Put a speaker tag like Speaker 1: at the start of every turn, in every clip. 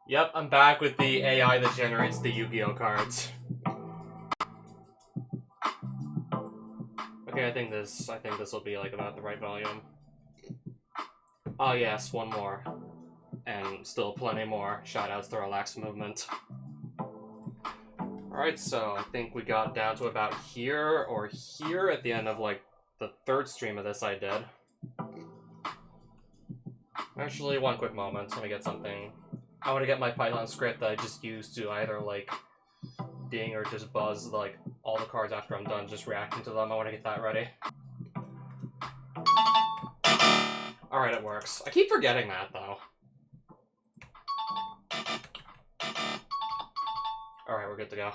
Speaker 1: Yep, I'm back with the AI that generates the Yu-Gi-Oh cards. Okay, I think this will be like about the right volume. Oh yes, one more. And still plenty more. Shoutouts to Relax Movement. Alright, so I think we got down to about here or here at the end of like the third stream of this I did. Actually, one quick moment. Let me get something. I want to get my Python script that I just used to either like ding or just buzz like all the cards after I'm done just reacting to them. I want to get that ready. Alright, it works. I keep forgetting that though. Alright, we're good to go.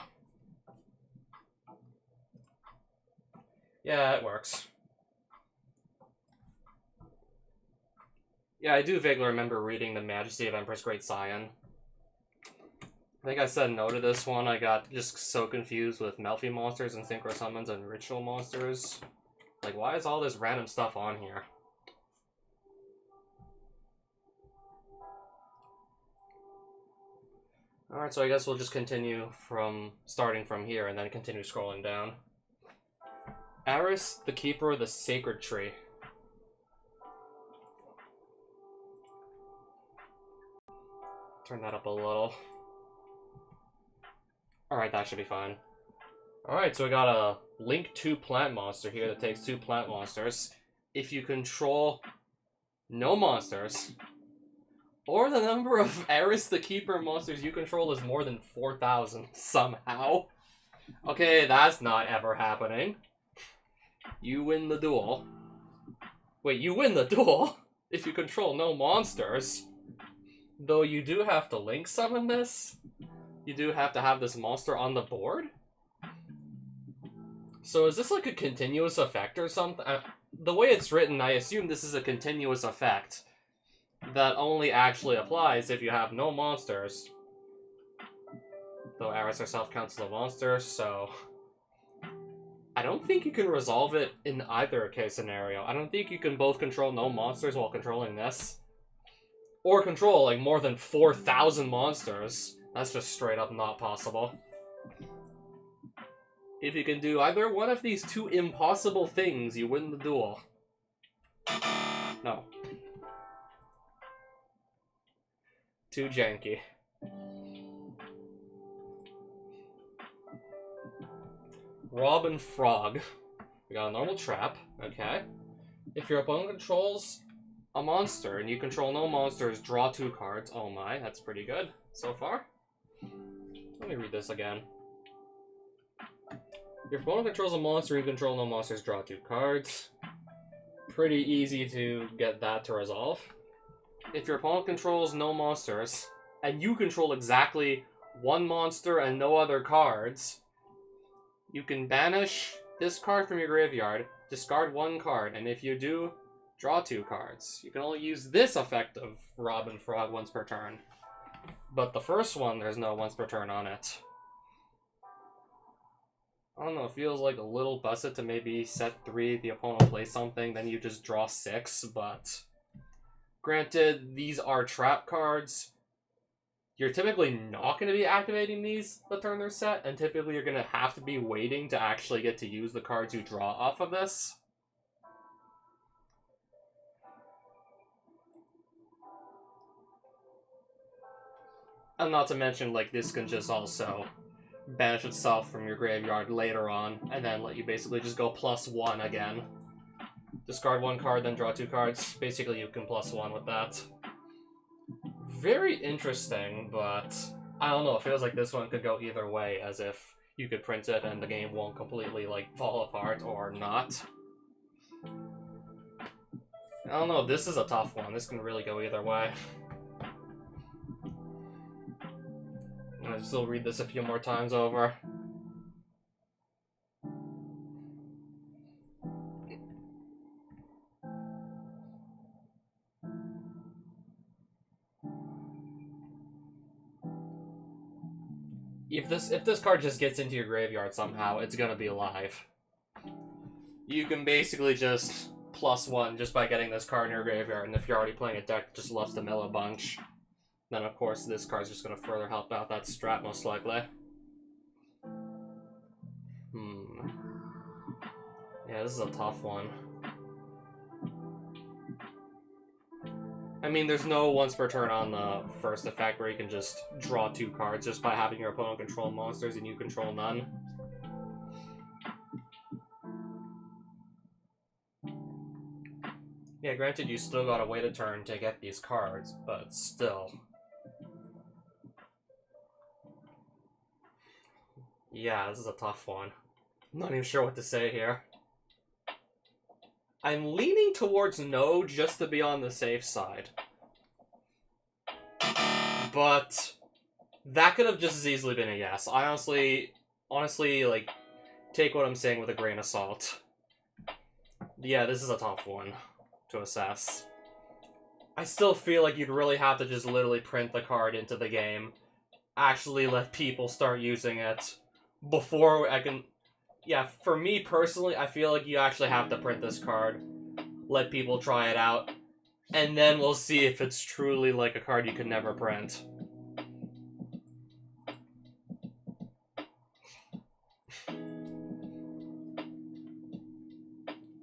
Speaker 1: Yeah, it works. Yeah, I do vaguely remember reading The Majesty of Empress Great Saiyan. I think I said no to this one. I got just so confused with Melfi monsters and Synchro Summons and Ritual monsters. Like, why is all this random stuff on here? Alright, so I guess we'll just continue starting from here and then continue scrolling down. Aris, the Keeper of the Sacred Tree. Turn that up a little. Alright, that should be fine. Alright, so we got a Link 2 plant monster here that takes 2 plant monsters. If you control no monsters, or the number of Aris the Keeper monsters you control is more than 4,000 somehow. Okay, that's not ever happening. You win the duel. Wait, you win the duel if you control no monsters. Though you do have to link summon this. You do have to have this monster on the board. So is this like a continuous effect or something? The way it's written, I assume this is a continuous effect that only actually applies if you have no monsters. Though Aris herself counts as a monster, so I don't think you can resolve it in either case scenario. I don't think you can both control no monsters while controlling this. Or control like more than 4,000 monsters. That's just straight up not possible. If you can do either one of these two impossible things, you win the duel. No. Too janky. Robin Frog. We got a normal trap, okay. If your opponent controls a monster and you control no monsters, draw 2 cards. Oh my, that's pretty good so far. Let me read this again. If your opponent controls a monster, you control no monsters, draw 2 cards. Pretty easy to get that to resolve. If your opponent controls no monsters, and you control exactly 1 monster and no other cards, you can banish this card from your graveyard, discard 1 card, and if you do, draw 2 cards. You can only use this effect of Robin Frog once per turn. But the first one, there's no once per turn on it. I don't know, it feels like a little busted to maybe set 3, the opponent plays something, then you just draw 6, but granted, these are trap cards. You're typically not going to be activating these the turn they're set, and typically you're going to have to be waiting to actually get to use the cards you draw off of this. And not to mention, like, this can just also banish itself from your graveyard later on, and then let you basically just go +1 again. Discard 1 card, then draw 2 cards. Basically, you can +1 with that. Very interesting, but I don't know, it feels like this one could go either way, as if you could print it and the game won't completely, like, fall apart or not. I don't know, this is a tough one. This can really go either way. I'm gonna still read this a few more times over. If this card just gets into your graveyard somehow, it's gonna be alive. You can basically just +1 just by getting this card in your graveyard, and if you're already playing a deck that just loves to mill a bunch, Then, of course, this card's just going to further help out that strat, most likely. Yeah, this is a tough one. I mean, there's no once per turn on the first effect where you can just draw 2 cards just by having your opponent control monsters and you control none. Yeah, granted, you still gotta wait a turn to get these cards, but still. Yeah, this is a tough one. I'm not even sure what to say here. I'm leaning towards no just to be on the safe side. But that could have just as easily been a yes. I honestly, like, take what I'm saying with a grain of salt. Yeah, this is a tough one to assess. I still feel like you'd really have to just literally print the card into the game, actually let people start using it before I can... Yeah, for me personally, I feel like you actually have to print this card, let people try it out, and then we'll see if it's truly like a card you can never print.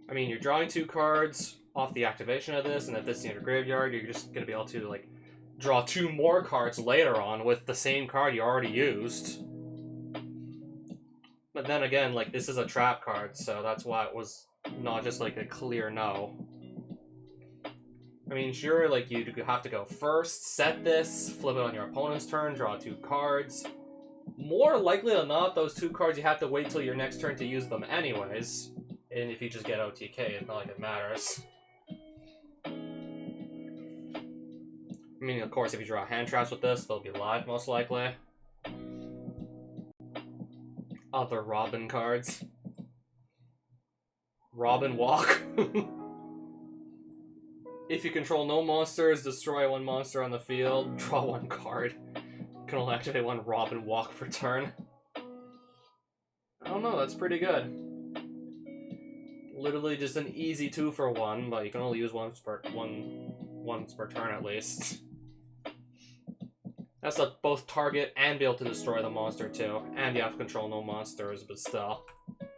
Speaker 1: I mean, you're drawing 2 cards off the activation of this, and if this is in your graveyard, you're just going to be able to, like, draw 2 more cards later on with the same card you already used. But then again, like, this is a trap card, so that's why it was not just, like, a clear no. I mean, sure, like, you have to go first, set this, flip it on your opponent's turn, draw 2 cards. More likely than not, those 2 cards you have to wait till your next turn to use them anyways. And if you just get OTK, it's not like it matters. I mean, of course, if you draw hand traps with this, they'll be live, most likely. Other Robin cards. Robin Walk. If you control no monsters, destroy 1 monster on the field, draw 1 card. You can only activate 1 Robin Walk per turn. I don't know, that's pretty good. Literally just an easy 2 for 1, but you can only use once per turn at least. That's to both target and be able to destroy the monster too. And you have to control no monsters, but still.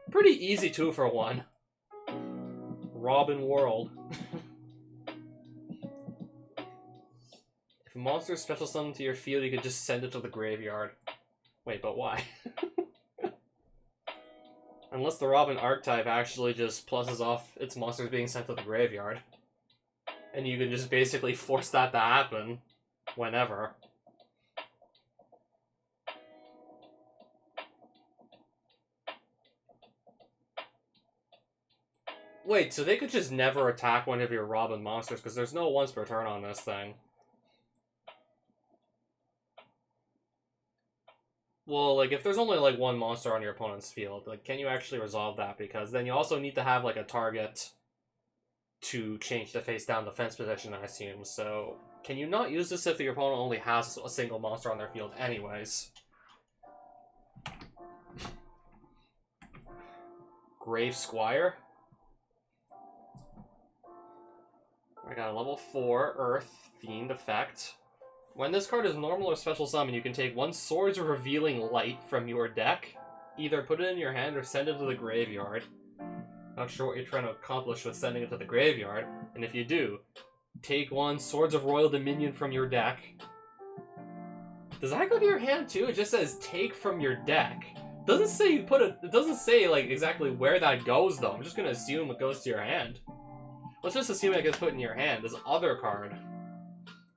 Speaker 1: Pretty easy 2 for 1. Robin World. If a monster is special summoned to your field, you could just send it to the graveyard. Wait, but why? Unless the Robin archetype actually just pluses off its monsters being sent to the graveyard. And you can just basically force that to happen whenever. Wait, so they could just never attack one of your Robin monsters because there's no once per turn on this thing. Well, like, if there's only, like, 1 monster on your opponent's field, like, can you actually resolve that? Because then you also need to have, like, a target to change the face-down defense position, I assume. So, can you not use this if your opponent only has a single monster on their field anyways? Grave Squire? I got a level 4 Earth Fiend effect. When this card is normal or special summon, you can take 1 Swords of Revealing Light from your deck, either put it in your hand or send it to the graveyard. Not sure what you're trying to accomplish with sending it to the graveyard, and if you do, take 1 Swords of Royal Dominion from your deck. Does that go to your hand too? It just says take from your deck. Doesn't say you put it. It doesn't say like exactly where that goes though. I'm just gonna assume it goes to your hand. Let's just assume it gets put in your hand. This other card.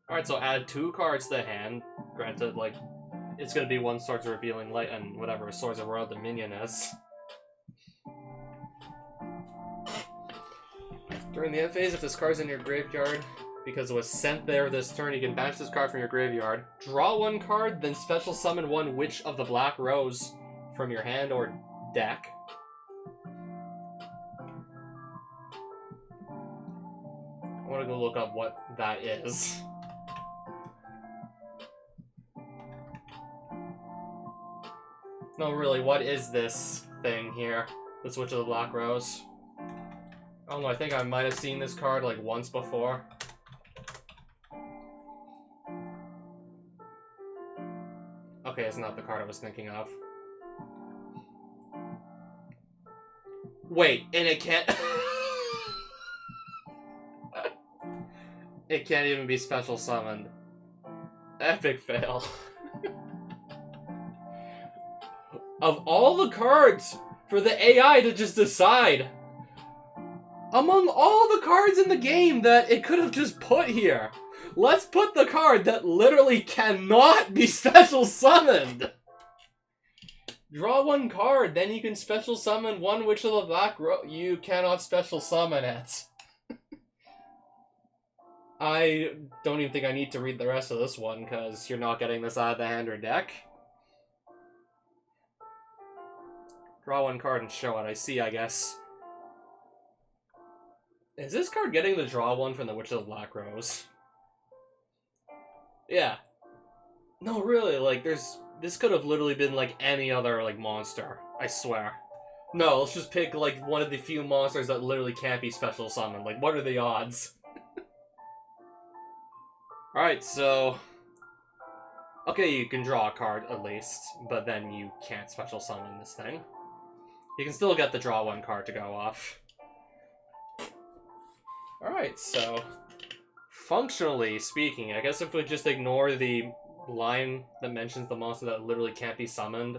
Speaker 1: Alright, so add 2 cards to the hand. Granted, like, it's gonna be 1 Swords of Revealing Light and whatever Swords of Royal Dominion is. During the end phase, if this card's in your graveyard, because it was sent there this turn, you can banish this card from your graveyard. Draw 1 card, then special summon 1 Witch of the Black Rose from your hand or deck. I want to go look up what that is. No, really, what is this thing here? The Witch of the Black Rose? I don't know, I think I might have seen this card like once before. Okay, it's not the card I was thinking of. Wait, and it can't... It can't even be special summoned. Epic fail. Of all the cards for the AI to just decide, among all the cards in the game that it could have just put here, let's put the card that literally cannot be special summoned. Draw one card, then you can special summon one Witch of the Black Rose. You cannot special summon it. I don't even think I need to read the rest of this one, because you're not getting this out of the hand or deck. Draw one card and show it. I see, I guess. Is this card getting the draw one from the Witch of the Black Rose? Yeah. No, really, like, this could have literally been, like, any other, like, monster. I swear. No, let's just pick, like, one of the few monsters that literally can't be special summoned. Like, what are the odds? Alright, so... Okay, you can draw a card, at least, but then you can't special summon this thing. You can still get the draw one card to go off. Alright, so... Functionally speaking, I guess if we just ignore the line that mentions the monster that literally can't be summoned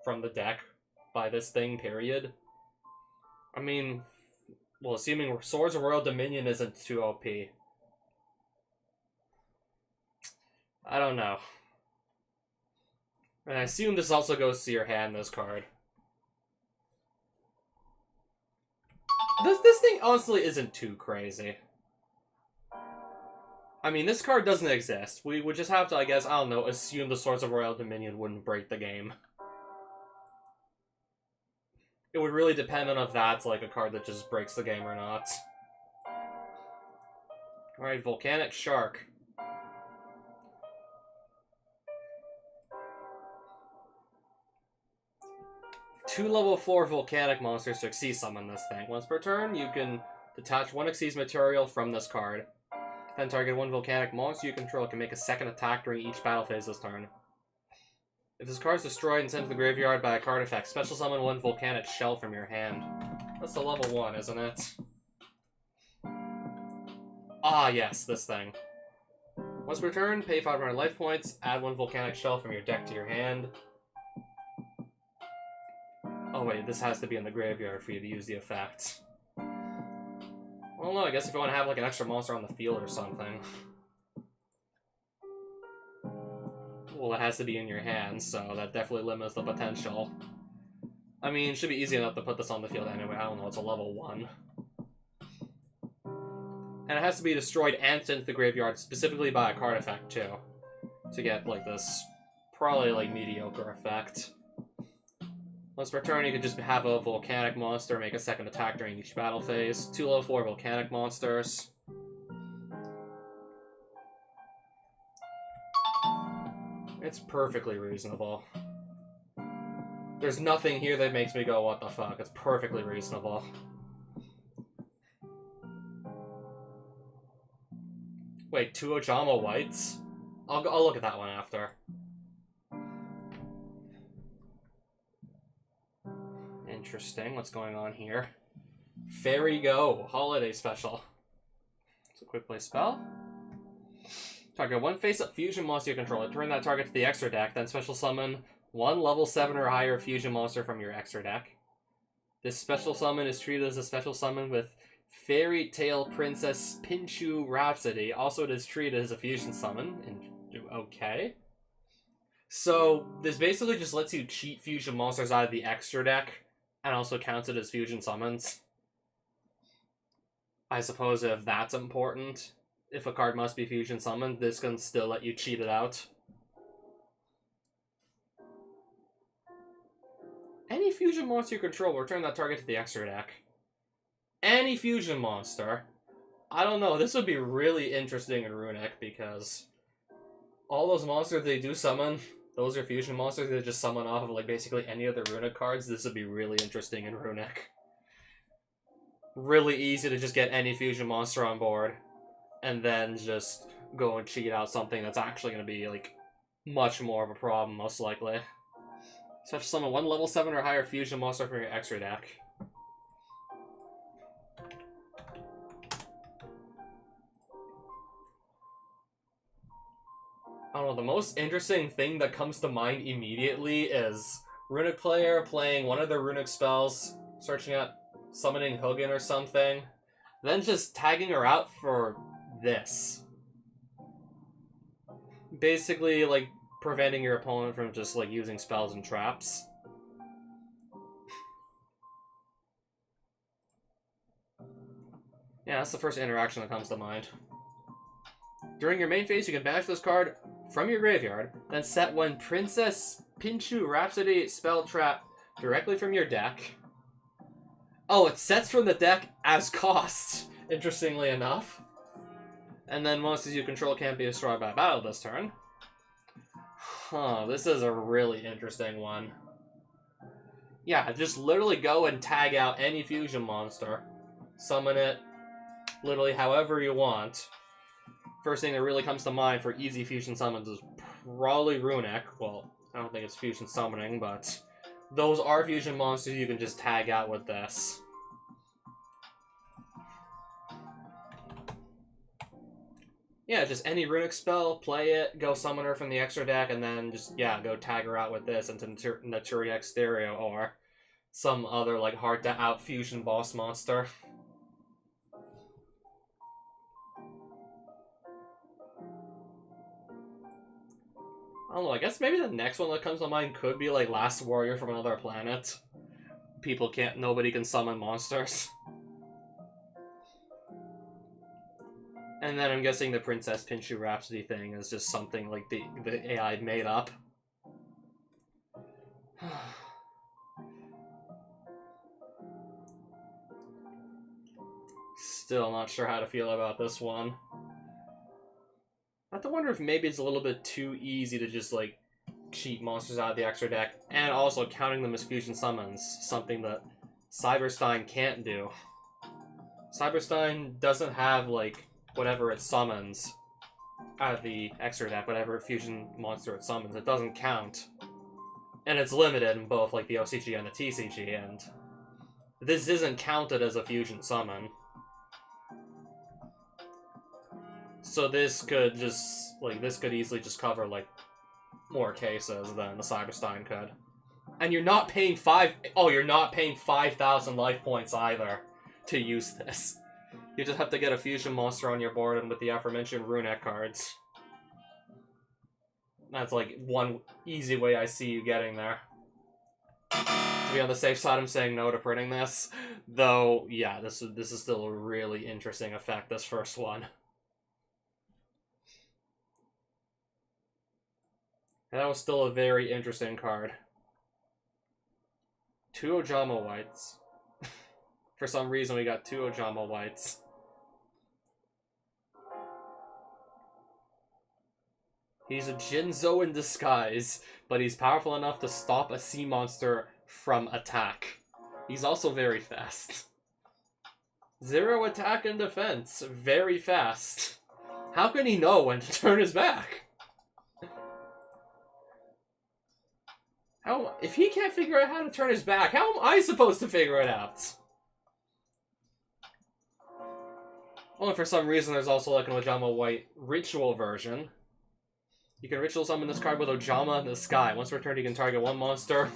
Speaker 1: from the deck by this thing, period. I mean, well, assuming Swords of Royal Dominion isn't too OP. I don't know. And I assume this also goes to your hand, this card. This thing honestly isn't too crazy. I mean, this card doesn't exist. We would just have to, I guess, I don't know, assume the Swords of Royal Dominion wouldn't break the game. It would really depend on if that's, like, a card that just breaks the game or not. Alright, Volcanic Shark. Two level 4 volcanic monsters to Xyz summon this thing. Once per turn, you can detach one Xyz material from this card. Then target one volcanic monster you control can make a second attack during each battle phase this turn. If this card is destroyed and sent to the graveyard by a card effect, special summon one volcanic shell from your hand. That's the level 1, isn't it? Ah, yes, this thing. Once per turn, pay 500 life points, add one volcanic shell from your deck to your hand. Oh wait, this has to be in the graveyard for you to use the effect. Well, no, I guess if you want to have like an extra monster on the field or something. Well, it has to be in your hand, so that definitely limits the potential. I mean, it should be easy enough to put this on the field anyway. I don't know, it's a level 1. And it has to be destroyed and sent to the graveyard, specifically by a card effect, too. To get, like, this probably, like, mediocre effect. Once per turn, you can just have a volcanic monster make a second attack during each battle phase. 2 level 4 volcanic monsters. It's perfectly reasonable. There's nothing here that makes me go, what the fuck? It's perfectly reasonable. Wait, 2 Ojama whites? I'll look at that one after. Interesting, what's going on here? Fairy Go, holiday special. It's a quick play spell. Target one face-up fusion monster you control. Return that target to the extra deck, then special summon one level 7 or higher fusion monster from your extra deck. This special summon is treated as a special summon with Fairy Tale Princess Pinchu Rhapsody. Also, it is treated as a fusion summon. Okay. So, this basically just lets you cheat fusion monsters out of the extra deck, and also counts it as fusion summons. I suppose if that's important, if a card must be fusion summoned, this can still let you cheat it out. Any fusion monster you control will return that target to the extra deck. Any fusion monster. I don't know, this would be really interesting in Runic, because all those monsters they do summon, those are fusion monsters they just summon off of like basically any other Runic cards. This would be really interesting in Runic. Really easy to just get any fusion monster on board, and then just go and cheat out something that's actually going to be like much more of a problem, most likely. Such summon one level 7 or higher fusion monster from your extra deck. I don't know, the most interesting thing that comes to mind immediately is Runic player playing one of their Runic spells, searching out summoning Hugin or something, then just tagging her out for this. Basically, like, preventing your opponent from just, like, using spells and traps. Yeah, that's the first interaction that comes to mind. During your main phase, you can banish this card from your graveyard, then set one Princess Pinchu Rhapsody spell trap directly from your deck. Oh, it sets from the deck as cost, interestingly enough. And then monsters you control can't be destroyed by battle this turn. Huh, this is a really interesting one. Yeah, just literally go and tag out any fusion monster. Summon it literally however you want. First thing that really comes to mind for easy fusion summons is probably Runic. Well, I don't think it's fusion summoning, but those are fusion monsters you can just tag out with this. Yeah, just any Runic spell, play it, go summon her from the extra deck, and then just, yeah, go tag her out with this into Naturiac Stereo or some other, like, hard-to-out fusion boss monster. I don't know, I guess maybe the next one that comes to mind could be, like, Last Warrior from Another Planet. Nobody can summon monsters. And then I'm guessing the Princess Pinchu Rhapsody thing is just something like the AI made up. Still not sure how to feel about this one. I have to wonder if maybe it's a little bit too easy to just, like, cheat monsters out of the extra deck, and also counting them as fusion summons, something that Cyberstein can't do. Cyberstein doesn't have, like, whatever it summons out of the extra deck, whatever fusion monster it summons, it doesn't count. And it's limited in both, like, the OCG and the TCG, and this isn't counted as a fusion summon. So this could just, like, this could easily just cover, like, more cases than the Cyberstein could. And you're not paying you're not paying 5,000 life points either to use this. You just have to get a fusion monster on your board and with the aforementioned Runic cards. That's, like, one easy way I see you getting there. To be on the safe side, I'm saying no to printing this. Though, yeah, this is still a really interesting effect, this first one. And that was still a very interesting card. 2 Ojama Whites. For some reason, we got 2 Ojama Whites. He's a Jinzo in disguise, but he's powerful enough to stop a sea monster from attack. He's also very fast. 0 attack and defense. Very fast. How can he know when to turn his back? If he can't figure out how to turn his back, how am I supposed to figure it out? Only for some reason there's also like an Ojama White ritual version. You can ritual summon this card with Ojama in the sky. Once returned, you can target one monster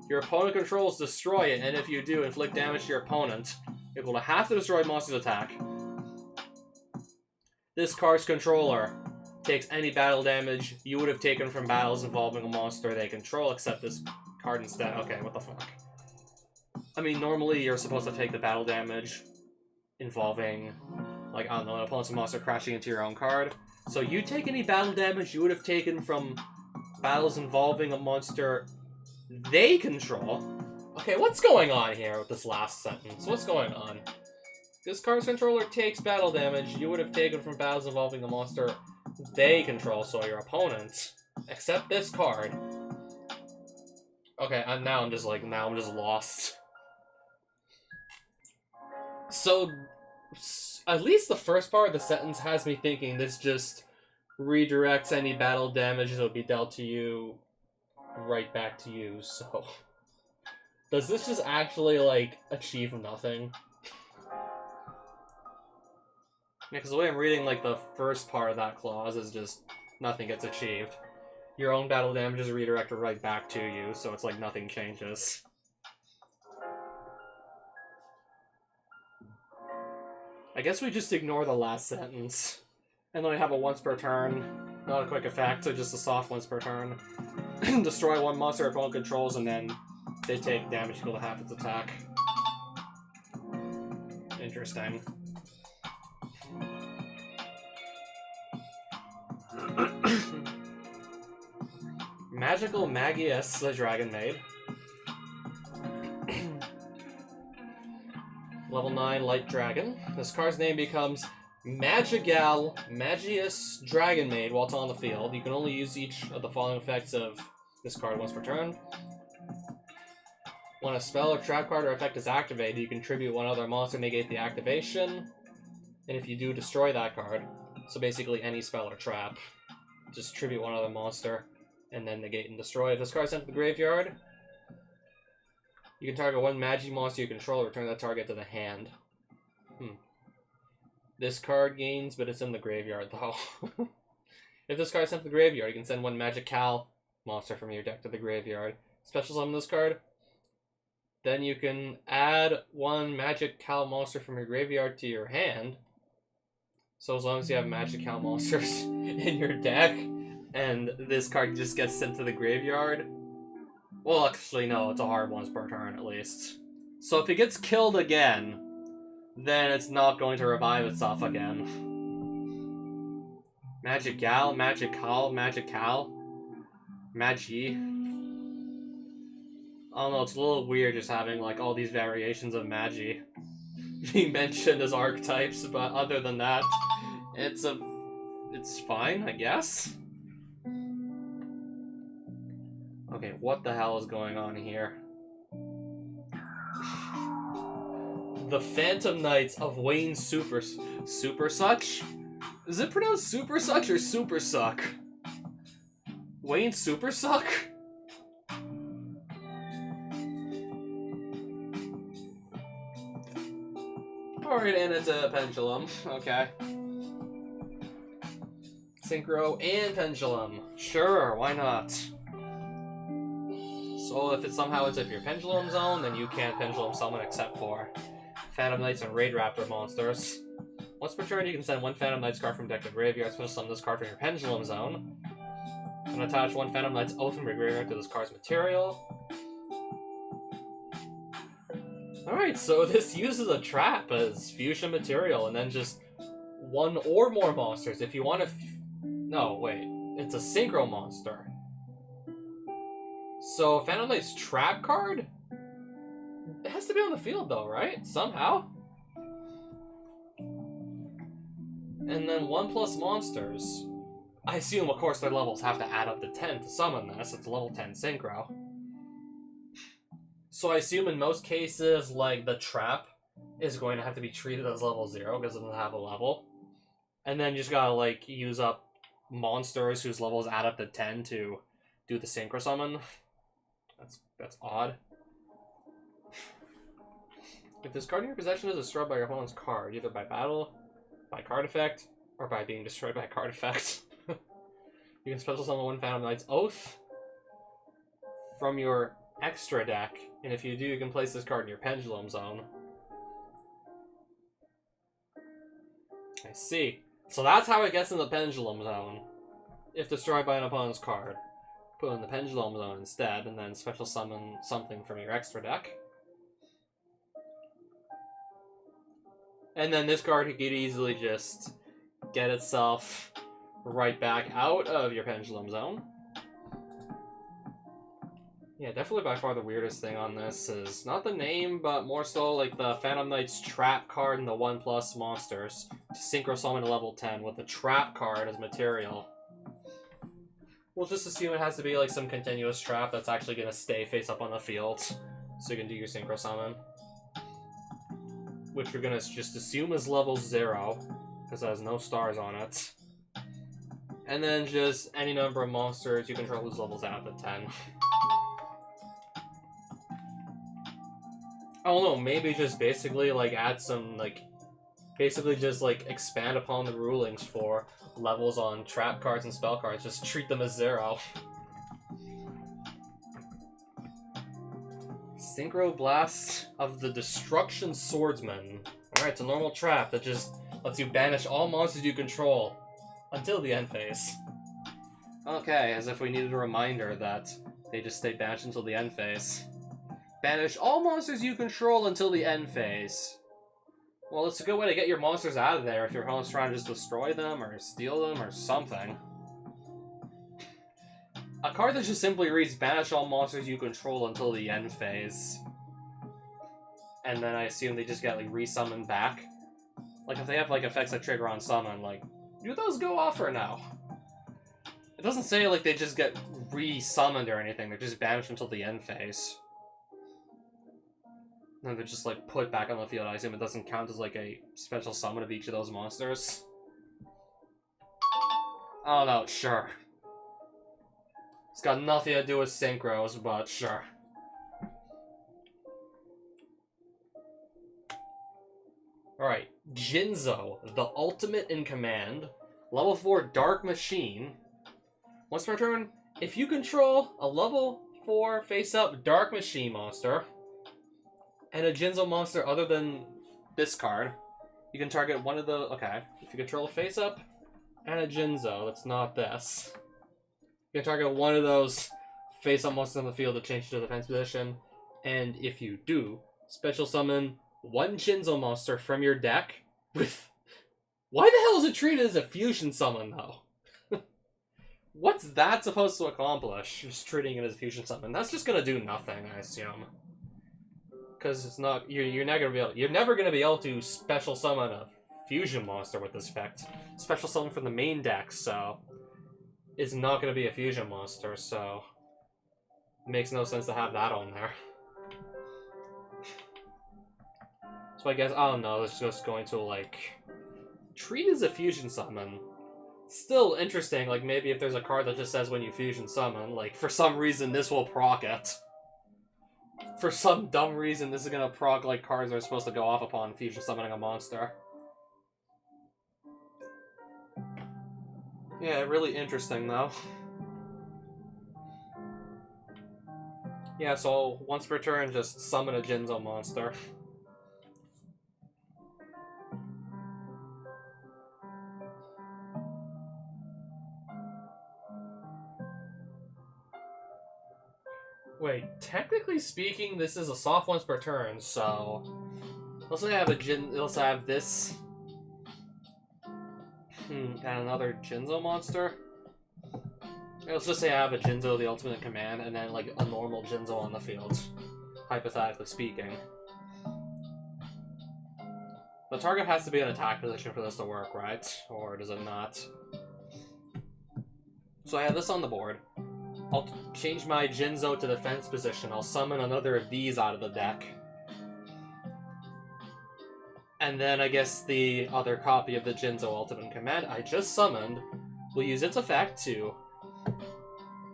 Speaker 1: your opponent controls, destroy it, and if you do, inflict damage to your opponent, equal to half the destroyed monster's attack. This card's controller takes any battle damage you would have taken from battles involving a monster they control, except this card instead. Okay, what the fuck? I mean, normally you're supposed to take the battle damage involving, like, I don't know, an opponent's monster crashing into your own card. So you take any battle damage you would have taken from battles involving a monster they control. Okay, what's going on here with this last sentence? What's going on? This card's controller takes battle damage you would have taken from battles involving a monster they control, so your opponent. Except this card. Okay, now I'm just lost. So, at least the first part of the sentence has me thinking this just redirects any battle damage that will be dealt to you right back to you, so... Does this just actually, like, achieve nothing? Yeah, because the way I'm reading, like, the first part of that clause is just nothing gets achieved. Your own battle damage is redirected right back to you, so it's like nothing changes. I guess we just ignore the last sentence. And then we have a once per turn, not a quick effect, so just a soft once per turn. Destroy one monster opponent controls, and then they take damage equal to half its attack. Interesting. Magical Magius, the Dragon Maid. Level 9 Light Dragon. This card's name becomes Magigal Magius Dragon Maid while it's on the field. You can only use each of the following effects of this card once per turn. When a spell or trap card or effect is activated, you contribute one other monster to negate the activation. And if you do, destroy that card. So basically any spell or trap. Just tribute one other monster, and then negate and destroy. If this card is sent to the graveyard, you can target one Magi monster you control, return that target to the hand. This card gains, but it's in the graveyard, though. If this card is sent to the graveyard, you can send one Magical monster from your deck to the graveyard. Special summon this card. Then you can add one Magical monster from your graveyard to your hand. So as long as you have Magical monsters in your deck, and this card just gets sent to the graveyard... Well, actually, no, it's a hard once per turn, at least. So if it gets killed again, then it's not going to revive itself again. Magical, Magical, Magical, Magi. I don't know, it's a little weird just having, like, all these variations of Magi being mentioned as archetypes, but other than that, it's fine, I guess. Okay, what the hell is going on here? The Phantom Knights of Wayne Super Such? Is it pronounced Super Such or Super Suck? Wayne Super Suck? Alright, and it's a Pendulum. Okay. Synchro and Pendulum. Sure, why not? So if it somehow ends up your Pendulum Zone, then you can't Pendulum Summon except for Phantom Knights and Raid Raptor monsters. Once per turn, you can send one Phantom Knights card from deck to graveyard, special summon this card from your Pendulum Zone, and attach one Phantom Knights Oath from your graveyard to this card's material. Alright, so this uses a trap as fusion material, and then just one or more monsters. If you want to... No, wait. It's a Synchro monster. So, Phantom Knight's trap card? It has to be on the field, though, right? Somehow? And then 1+ monsters. I assume, of course, their levels have to add up to 10 to summon this. It's a level 10 Synchro. So I assume in most cases, like, the trap is going to have to be treated as level 0 because it doesn't have a level. And then you just gotta, like, use up monsters whose levels add up to 10 to do the Synchro Summon. That's odd. If this card in your possession is destroyed by your opponent's card, either by battle, by card effect, or by being destroyed by card effect, you can special summon one Phantom Knight's Oath from your extra deck, and if you do, you can place this card in your Pendulum Zone. I see. So that's how it gets in the Pendulum Zone. If destroyed by an opponent's card, put it in the Pendulum Zone instead, and then special summon something from your extra deck. And then this card could easily just get itself right back out of your Pendulum Zone. Yeah, definitely by far the weirdest thing on this is not the name, but more so like the Phantom Knight's trap card and the 1+ monsters to Synchro Summon to level 10 with the trap card as material. We'll just assume it has to be like some continuous trap that's actually going to stay face up on the field so you can do your Synchro Summon. Which we're going to just assume is level 0 because it has no stars on it. And then just any number of monsters you control whose levels out to 10. I don't know, maybe just basically, like, add some, like, basically just, like, expand upon the rulings for levels on trap cards and spell cards. Just treat them as 0. Synchro Blast of the Destruction Swordsman. Alright, it's a normal trap that just lets you banish all monsters you control until the end phase. Okay, as if we needed a reminder that they just stay banished until the end phase. Banish all monsters you control until the end phase. Well, it's a good way to get your monsters out of there if your opponent's trying to just destroy them or steal them or something. A card that just simply reads banish all monsters you control until the end phase. And then I assume they just get, like, resummoned back. Like, if they have, like, effects that trigger on summon, like, do those go off or no? It doesn't say, like, they just get resummoned or anything. They're just banished until the end phase. And they're just, like, put back on the field. I assume it doesn't count as, like, a special summon of each of those monsters. Oh, no, sure. It's got nothing to do with synchros, but sure. Alright, Jinzo, the ultimate in command. Level 4 Dark Machine. Once per turn, if you control a level 4 face-up Dark Machine monster, and a Jinzo monster other than this card, you can target one of the... Okay, if you control a face-up and a Jinzo, that's not this. You can target one of those face-up monsters on the field to change to defense position, and if you do, special summon one Jinzo monster from your deck with... Why the hell is it treated as a fusion summon, though? What's that supposed to accomplish, just treating it as a fusion summon? That's just gonna do nothing, I assume. Because it's not... You're not gonna be able... You're never gonna be able to special summon a fusion monster with this effect. Special summon from the main deck, so... It's not gonna be a fusion monster, so... It makes no sense to have that on there. So I guess, I don't know, it's just going to, like... Treat as a fusion summon. Still interesting, like, maybe if there's a card that just says when you fusion summon, like, for some reason this will proc it. For some dumb reason, this is gonna proc, like, cards that are supposed to go off upon fusion summoning a monster. Yeah, really interesting, though. Yeah, so once per turn, just summon a Jinzo monster. Wait, technically speaking, this is a soft once per turn, so... Let's say I have let's have this... and another Jinzo monster. Let's just say I have a Jinzo, the ultimate in command, and then, like, a normal Jinzo on the field. Hypothetically speaking. The target has to be in attack position for this to work, right? Or does it not? So I have this on the board. I'll change my Jinzo to defense position. I'll summon another of these out of the deck. And then I guess the other copy of the Jinzo Ultimate in Command I just summoned will use its effect to...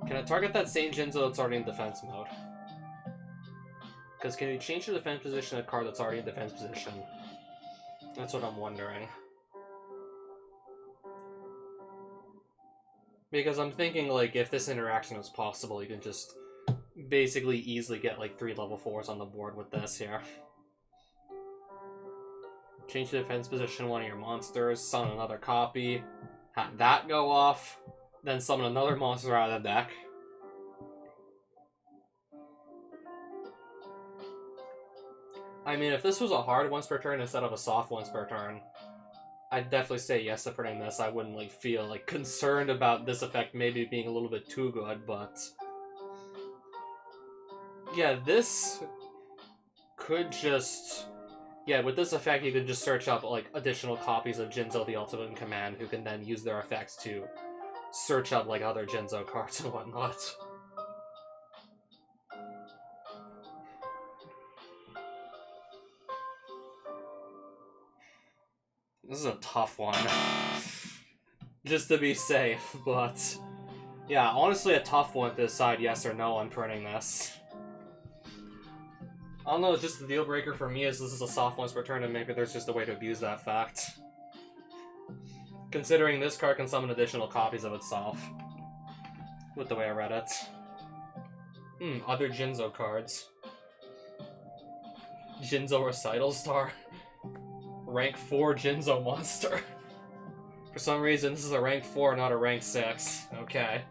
Speaker 1: Can I target that same Jinzo that's already in defense mode? Because can you change the defense position of a card that's already in defense position? That's what I'm wondering. Because I'm thinking, like, if this interaction is possible, you can just basically easily get, like, 3 level 4s on the board with this here. Change the defense position of one of your monsters, summon another copy, have that go off, then summon another monster out of the deck. I mean, if this was a hard once per turn instead of a soft once per turn, I'd definitely say yes to printing this. I wouldn't, like, feel, like, concerned about this effect maybe being a little bit too good, but... Yeah, this could just... Yeah, with this effect you could just search up, like, additional copies of Jinzo the Ultimate in Command, who can then use their effects to search up, like, other Jinzo cards and whatnot. This is a tough one. just to be safe, but... Yeah, honestly a tough one to decide yes or no on printing this. I don't know, it's just the deal breaker for me is this is a soft once per turn, and maybe there's just a way to abuse that fact. Considering this card can summon additional copies of itself. With the way I read it. Other Jinzo cards. Jinzo Recital Star. Rank 4 Jinzo monster. For some reason, this is a rank 4, not a rank 6. Okay.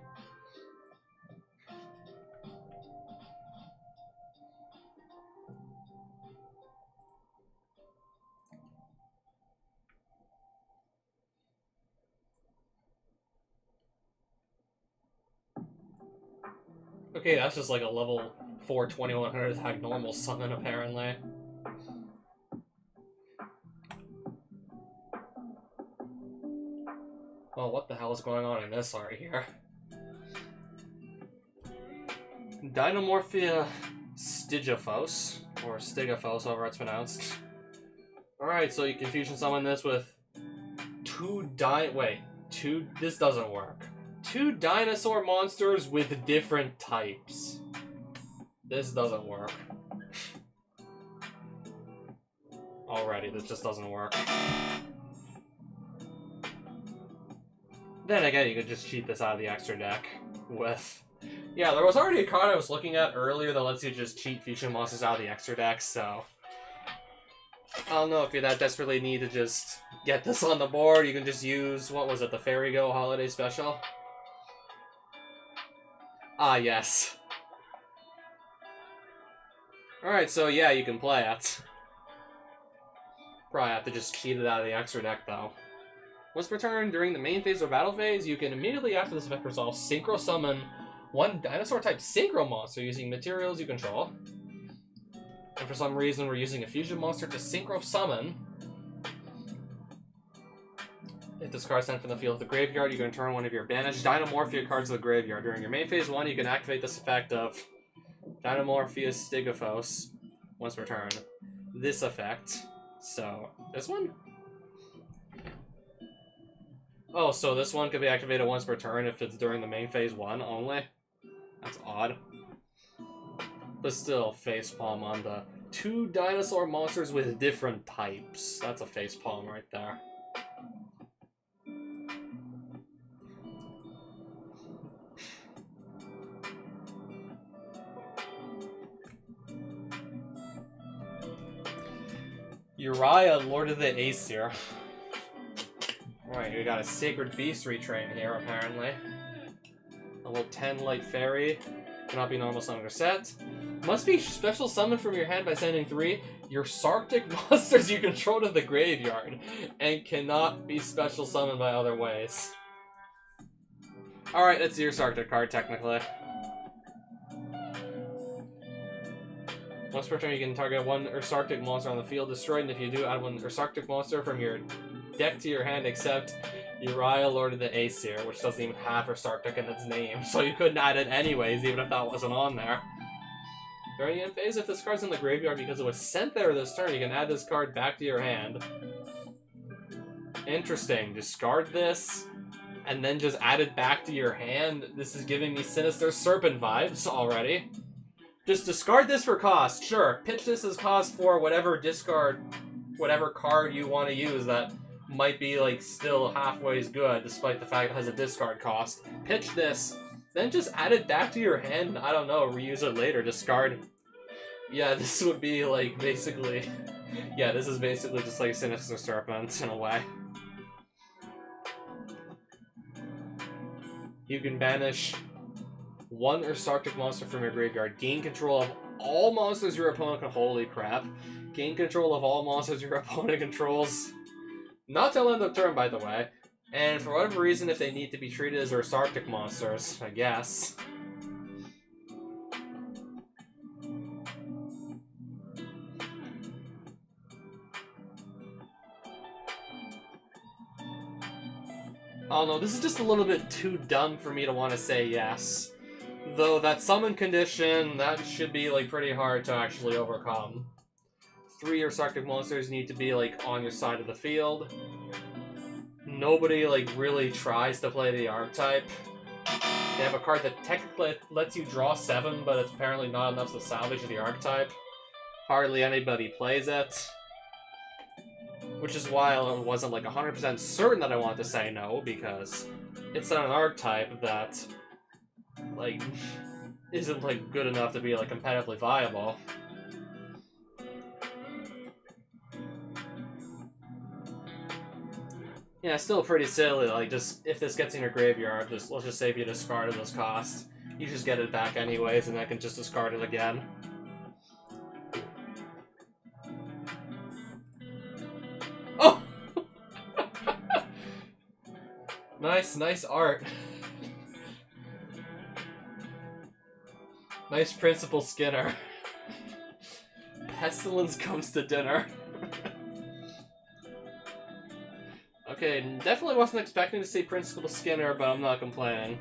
Speaker 1: Okay, that's just like a level 4 2100 attack normal summon, apparently. Oh, what the hell is going on in this art here? Dynamorphia Stygophos, or Stygophos, however it's pronounced. Alright, so you can fusion summon this with this doesn't work. 2 dinosaur monsters with different types. This doesn't work. Already, this just doesn't work. Then again, you could just cheat this out of the extra deck with... Yeah, there was already a card I was looking at earlier that lets you just cheat fusion monsters out of the extra deck, so... I don't know if you that desperately need to just get this on the board. You can just use, what was it, the Fairy Go Holiday Special? Ah, yes. Alright, so yeah, you can play it. Probably have to just cheat it out of the extra deck, though. Once per turn, during the main phase or battle phase, you can immediately after this effect resolve, synchro summon 1 dinosaur-type synchro monster using materials you control. And for some reason, we're using a fusion monster to synchro summon. If this card is sent from the field to the graveyard, you can turn one of your banished Dynamorphia cards to the graveyard. During your main phase 1, you can activate this effect of Dynamorphia Stygophos once per turn. This effect. So, this one? Oh, so this one could be activated once per turn if it's during the main phase 1 only? That's odd. But still, facepalm on the 2 dinosaur monsters with different types. That's a facepalm right there. Uriah, Lord of the Aesir. Alright, we got a Sacred Beast retrain here, apparently. Level 10 Light Fairy. Cannot be normal summon or set. Must be special summoned from your hand by sending 3 your Sarctic monsters you control to the graveyard. And cannot be special summoned by other ways. Alright, it's your Sarctic card, technically. Once per turn, you can target 1 Ursarctic monster on the field destroyed, and if you do, add 1 Ursarctic monster from your deck to your hand, except Uriah, Lord of the Aesir, which doesn't even have Ursarctic in its name, so you couldn't add it anyways, even if that wasn't on there. During the end phase, if this card's in the graveyard because it was sent there this turn, you can add this card back to your hand. Interesting. Discard this, and then just add it back to your hand. This is giving me Sinister Serpent vibes already. Just discard this for cost, sure. Pitch this as cost for whatever card you want to use that might be, like, still halfway as good, despite the fact it has a discard cost. Pitch this, then just add it back to your hand, and I don't know, reuse it later, discard. Yeah, this would be, like, basically... Yeah, this is basically just like Sinister Serpent, in a way. You can banish 1 Ursarctic monster from your graveyard. Gain control of all monsters your opponent can... Holy crap. Gain control of all monsters your opponent controls. Not till end of turn, by the way. And for whatever reason, if they need to be treated as Ursarctic monsters, I guess. I don't know, this is just a little bit too dumb for me to want to say yes. Though that summon condition, that should be, like, pretty hard to actually overcome. 3 Ursarctic monsters need to be, like, on your side of the field. nobody, like, really tries to play the archetype. They have a card that technically lets you draw 7, but it's apparently not enough to salvage the archetype. Hardly anybody plays it. Which is why I wasn't, like, 100% certain that I wanted to say no, because it's not an archetype that, like, isn't, like, good enough to be, like, competitively viable. Yeah, it's still pretty silly, like, just, if this gets in your graveyard, let's just say if you discarded this cost, you just get it back anyways, and I can just discard it again. Oh! Nice art. Nice Principal Skinner. Pestilence comes to dinner. Okay, definitely wasn't expecting to see Principal Skinner, but I'm not complaining.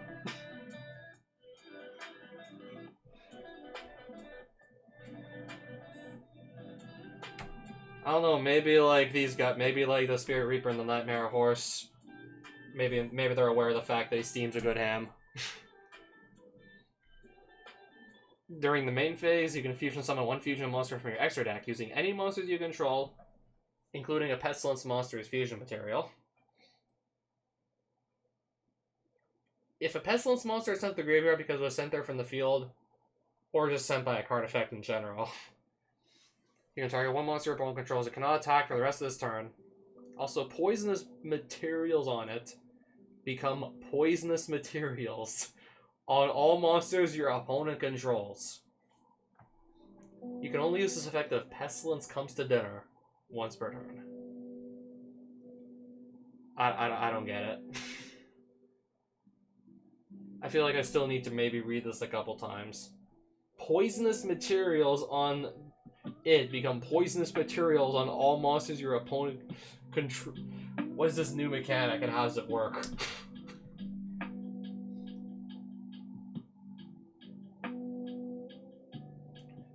Speaker 1: I don't know, maybe like these guys, maybe like the Spirit Reaper and the Nightmare Horse, maybe they're aware of the fact that he steams a good ham. During the main phase, you can fusion summon one fusion monster from your extra deck using any monsters you control, including a Pestilence monster's fusion material. If a Pestilence monster is sent to the graveyard because it was sent there from the field, or just sent by a card effect in general, you can target one monster your opponent controls. It cannot attack for the rest of this turn. Also, poisonous materials on it become poisonous materials on all monsters your opponent controls. You can only use this effect if Pestilence comes to dinner once per turn. I don't get it. I feel like I still need to maybe read this a couple times. Poisonous materials on it become poisonous materials on all monsters your opponent control. What is this new mechanic and how does it work?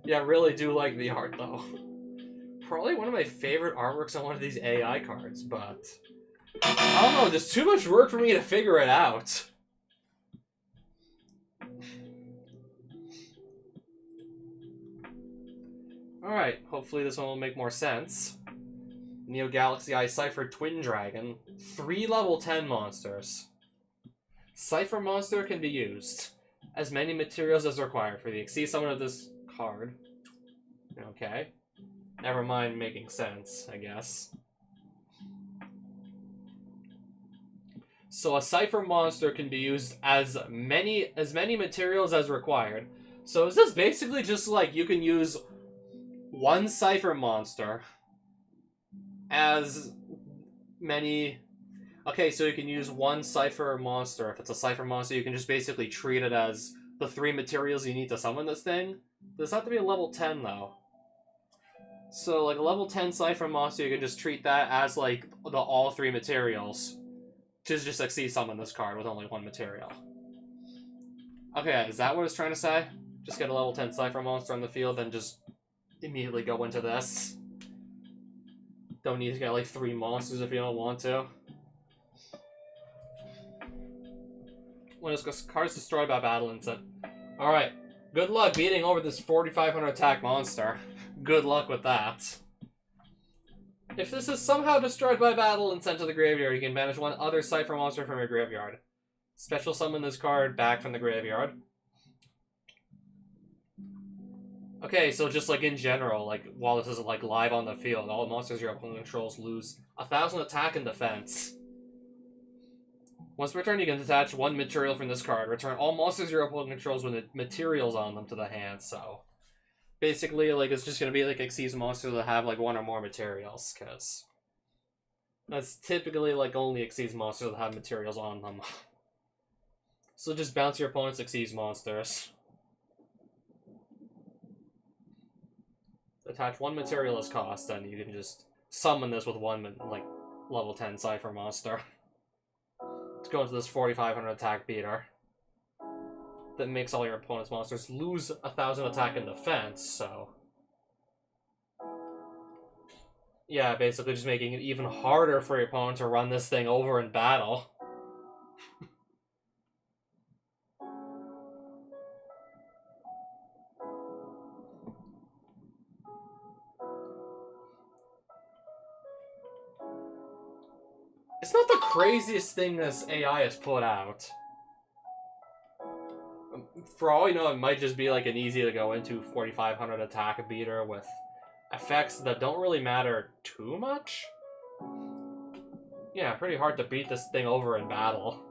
Speaker 1: Yeah, I really do like the art though. Probably one of my favorite artworks on one of these AI cards, but I don't know, there's too much work for me to figure it out. Alright, hopefully this one will make more sense. Neo Galaxy Eye Cypher Twin Dragon. 3 level 10 monsters. Cypher monster can be used. As many materials as required for the Exceed summon of this card. Okay. Never mind making sense, I guess. So a Cypher monster can be used as many materials as required. So is this basically just like you can use one Cypher monster as many... Okay, so you can use one Cypher monster. If it's a Cypher monster, you can just basically treat it as the 3 materials you need to summon this thing. Does have to be a level 10, though. So, like, a level 10 Cypher monster, you can just treat that as, like, the all 3 materials. To just Exceed summon this card with only 1 material. Okay, is that what it's trying to say? Just get a level 10 Cypher monster on the field, then just immediately go into this. Don't need to get, like, 3 monsters if you don't want to. When this card's destroyed by battle instant. Alright, good luck beating over this 4,500 attack monster. Good luck with that. If this is somehow destroyed by battle and sent to the graveyard, you can banish one other Cypher monster from your graveyard. Special summon this card back from the graveyard. Okay, so just like in general, like while this isn't like live on the field, all monsters your opponent controls lose 1,000 attack and defense. Once per turn, you can detach 1 material from this card. Return all monsters your opponent controls with materials on them to the hand, so... Basically, like, it's just gonna be, like, Exceed monsters that have, like, 1 or more materials, because... That's typically, like, only Exceed monsters that have materials on them. So just bounce your opponent's Exceed monsters. Attach 1 material as cost, and you can just summon this with 1, like, level 10 Cypher monster. To go into this 4,500 attack beater. That makes all your opponent's monsters lose 1,000 attack and defense, so... Yeah, basically just making it even harder for your opponent to run this thing over in battle. It's not the craziest thing this AI has put out. For all you know, it might just be like an easy to go into 4500 attack beater with effects that don't really matter too much. Yeah, pretty hard to beat this thing over in battle.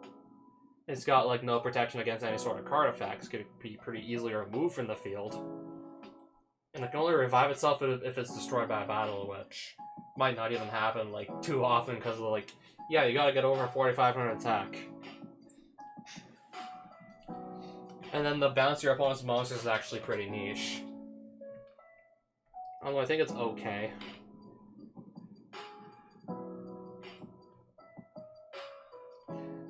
Speaker 1: It's got like no protection against any sort of card effects, could be pretty easily removed from the field. And it can only revive itself if it's destroyed by a battle, which might not even happen like too often because of like, yeah, you gotta get over 4500 attack. And then the bounce your opponent's monsters is actually pretty niche. Although I think it's okay.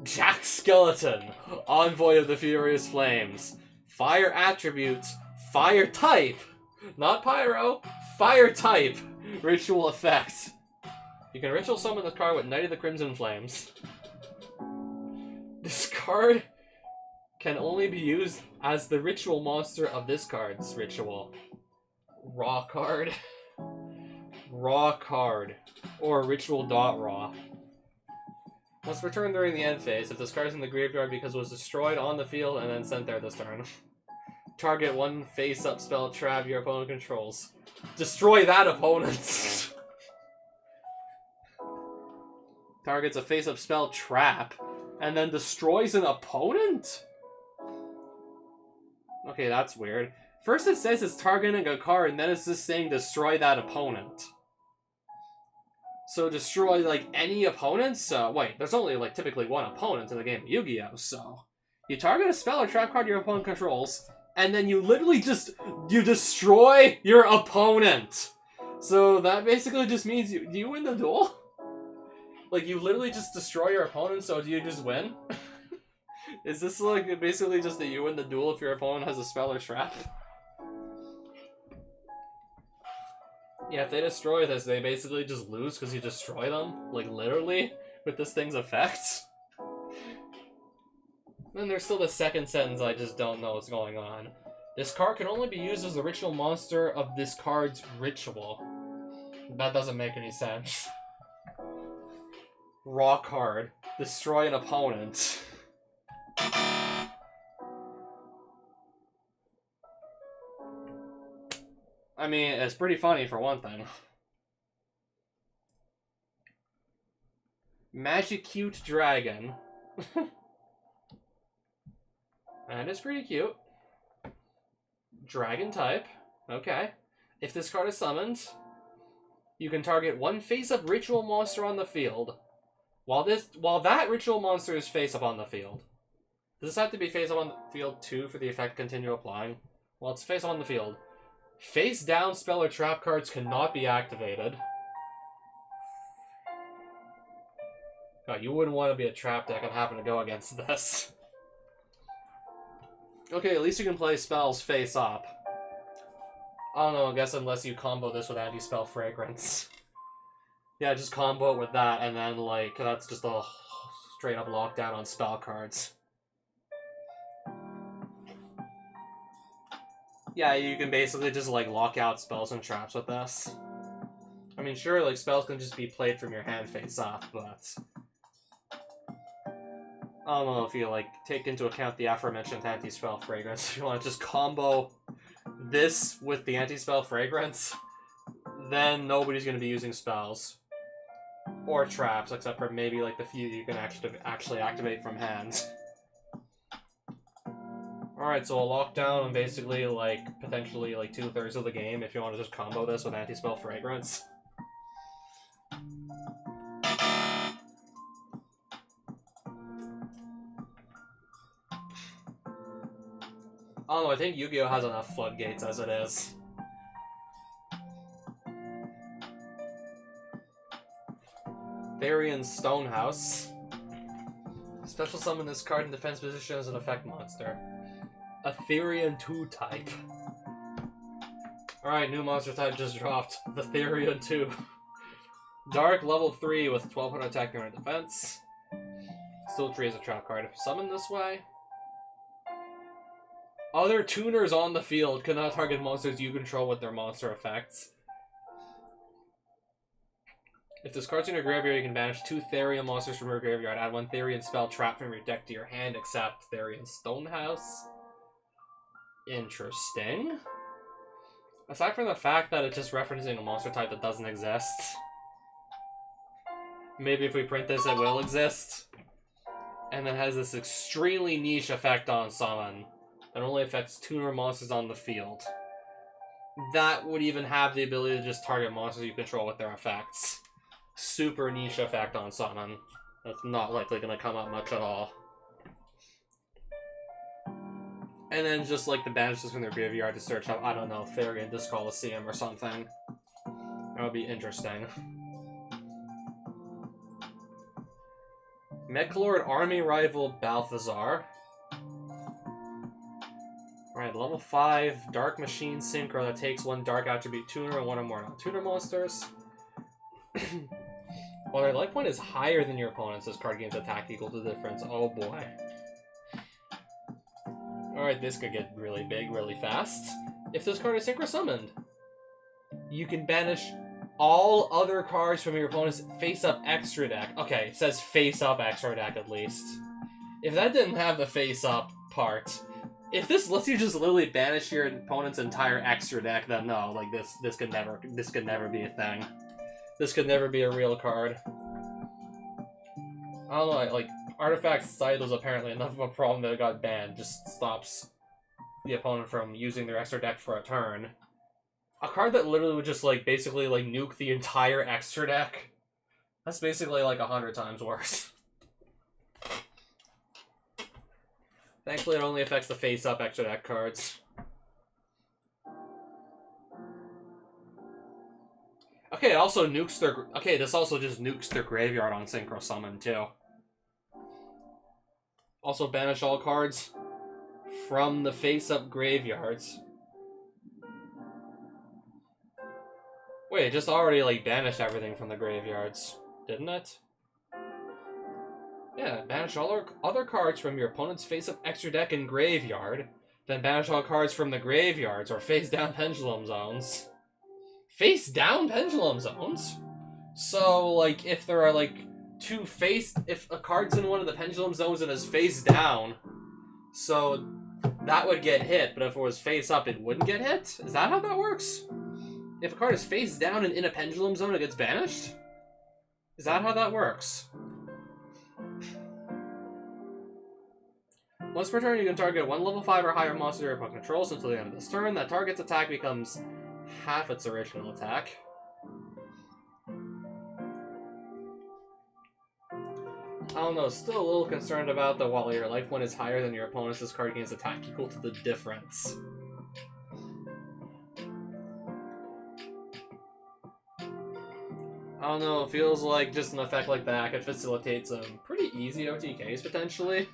Speaker 1: Jack Skeleton, Envoy of the Furious Flames. Fire attributes, fire type. Not pyro, fire type. Ritual effect. You can ritual summon this card with Knight of the Crimson Flames. This card can only be used as the ritual monster of this card's ritual. Raw card. Raw card. Or ritual.raw. Must return during the end phase if this card is in the graveyard because it was destroyed on the field and then sent there this turn. Target one face-up spell trap your opponent controls. Destroy that opponent! Targets a face-up spell trap and then destroys an opponent? Okay, that's weird. First it says it's targeting a card, and then it's just saying destroy that opponent. So destroy, like, any opponent? So, wait, there's only, like, typically one opponent in the game of Yu-Gi-Oh! So, you target a spell or trap card your opponent controls, and then you literally just, you destroy your opponent! So that basically just means do you win the duel? Like, you literally just destroy your opponent, so do you just win? Is this, like, basically just that you win the duel if your opponent has a spell or trap? Yeah, if they destroy this, they basically just lose because you destroy them. Like, literally, with this thing's effects. Then there's still the second sentence, I just don't know what's going on. This card can only be used as the ritual monster of this card's ritual. That doesn't make any sense. Raw card. Destroy an opponent. I mean, it's pretty funny for one thing. Magic Cute Dragon. And it's pretty cute. Dragon type. Okay. If this card is summoned, you can target one face-up ritual monster on the field. While that ritual monster is face-up on the field. Does this have to be face-up on the field too for the effect to continue applying? Well, it's face-up on the field. Face-down spell or trap cards cannot be activated. God, you wouldn't want to be a trap deck and happen to go against this. Okay, at least you can play spells face-up. I don't know, I guess unless you combo this with Anti-Spell Fragrance. Yeah, just combo it with that, and then, like, that's just a straight-up lockdown on spell cards. Yeah, you can basically just, like, lock out spells and traps with this. I mean, sure, like, spells can just be played from your hand face-up, but I don't know if you, like, take into account the aforementioned Anti-Spell Fragrance. If you want to just combo this with the Anti-Spell Fragrance, then nobody's going to be using spells. Or traps, except for maybe, like, the few you can actually activate from hand. Alright, so a lockdown and basically, like, potentially, like, 2/3 of the game if you want to just combo this with Anti-Spell Fragrance. I don't know, I think Yu-Gi-Oh! Has enough floodgates as it is. Therian Stonehouse. Special summon this card in defense position as an effect monster. Therian 2 type. Alright, new monster type just dropped. The Therian 2. Dark level 3 with 1200 attack and defense. Still tree is a trap card if summoned this way. Other tuners on the field cannot target monsters you control with their monster effects. If this card's in your graveyard, you can banish 2 Therian monsters from your graveyard. Add 1 Therian spell trap from your deck to your hand, except Therian Stonehouse. Interesting. Aside from the fact that it's just referencing a monster type that doesn't exist. Maybe if we print this, it will exist. And then has this extremely niche effect on summon that only affects tuner monsters on the field. That would even have the ability to just target monsters you control with their effects. Super niche effect on summon. That's not likely going to come up much at all. And then just like the banishes from their graveyard to search up, I don't know, Therian Disc Coliseum or something. That would be interesting. Mechlord Army Rival Balthazar. Alright, level 5, Dark Machine Synchro that takes 1 Dark Attribute Tuner and 1 or more non-tuner monsters. While their life point is higher than your opponent's, this card gains attack equal to the difference. Oh boy. Alright, this could get really big really fast. If this card is Synchro Summoned, you can banish all other cards from your opponent's face-up extra deck. Okay, it says face-up extra deck at least. If that didn't have the face-up part, if this lets you just literally banish your opponent's entire extra deck, then no, like this could never be a thing. This could never be a real card. I don't know, like Artifact Scythe was apparently enough of a problem that it got banned. Just stops the opponent from using their extra deck for a turn. A card that literally would just like basically like nuke the entire extra deck. That's basically like 100 times worse. Thankfully, it only affects the face-up extra deck cards. Okay, it also nukes their. Okay, this also just nukes their graveyard on Synchro Summon too. Also banish all cards from the face-up graveyards. Wait, it just already like banished everything from the graveyards, didn't it? Yeah, banish all other cards from your opponent's face-up extra deck and graveyard. Then banish all cards from the graveyards or face-down Pendulum Zones. Face-down Pendulum Zones? So, like, if there are, like, if a card's in one of the Pendulum Zones and is face-down, so that would get hit, but if it was face-up, it wouldn't get hit? Is that how that works? If a card is face-down and in a Pendulum Zone, it gets banished? Is that how that works? Once per turn, you can target 1 level 5 or higher monster your opponent controls until the end of this turn. That target's attack becomes half its original attack. I don't know, still a little concerned about the while your life point is higher than your opponent's, this card gains attack equal to the difference. I don't know, it feels like just an effect like that could facilitate some pretty easy OTKs potentially.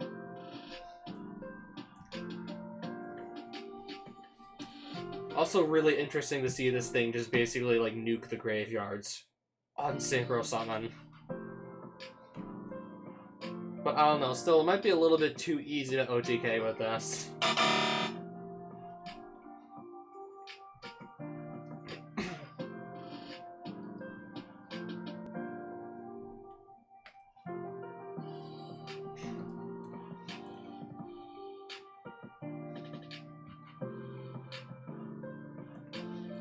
Speaker 1: Also really interesting to see this thing just basically like nuke the graveyards on Synchro Summon. But I don't know, still it might be a little bit too easy to OTK with this.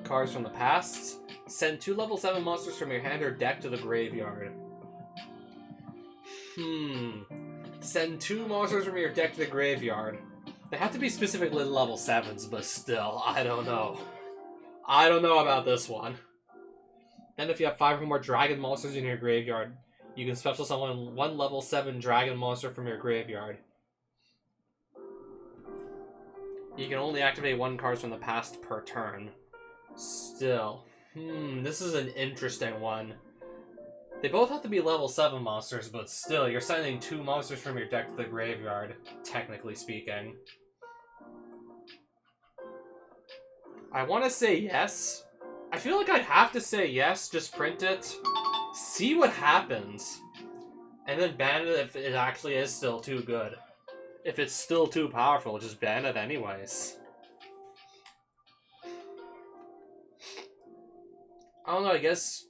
Speaker 1: Cards from the past. Send 2 level 7 monsters from your hand or deck to the graveyard. Send 2 monsters from your deck to the graveyard. They have to be specifically level 7s, but still, I don't know. I don't know about this one. Then if you have 5 or more dragon monsters in your graveyard, you can special summon 1 level 7 dragon monster from your graveyard. You can only activate 1 card from the past per turn. Still. This is an interesting one. They both have to be level 7 monsters, but still, you're sending 2 monsters from your deck to the graveyard, technically speaking. I want to say yes. I feel like I have to say yes, just print it. See what happens. And then ban it if it actually is still too good. If it's still too powerful, just ban it anyways. I don't know, I guess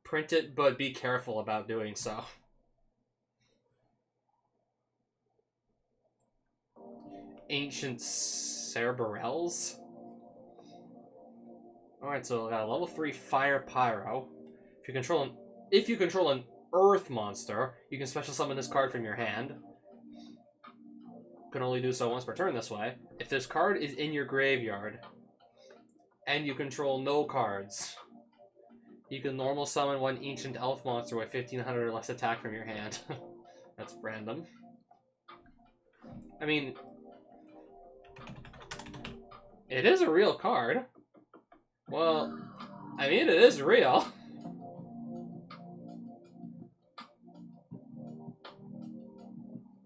Speaker 1: print it, but be careful about doing so. Ancient Cerberels. Alright, so we got a level 3 Fire Pyro. If you control an Earth monster, you can special summon this card from your hand. You can only do so once per turn this way. If this card is in your graveyard, and you control no cards, you can normal summon one Ancient Elf monster with 1500 or less attack from your hand. That's random. I mean, it is a real card. Well, I mean, it is real.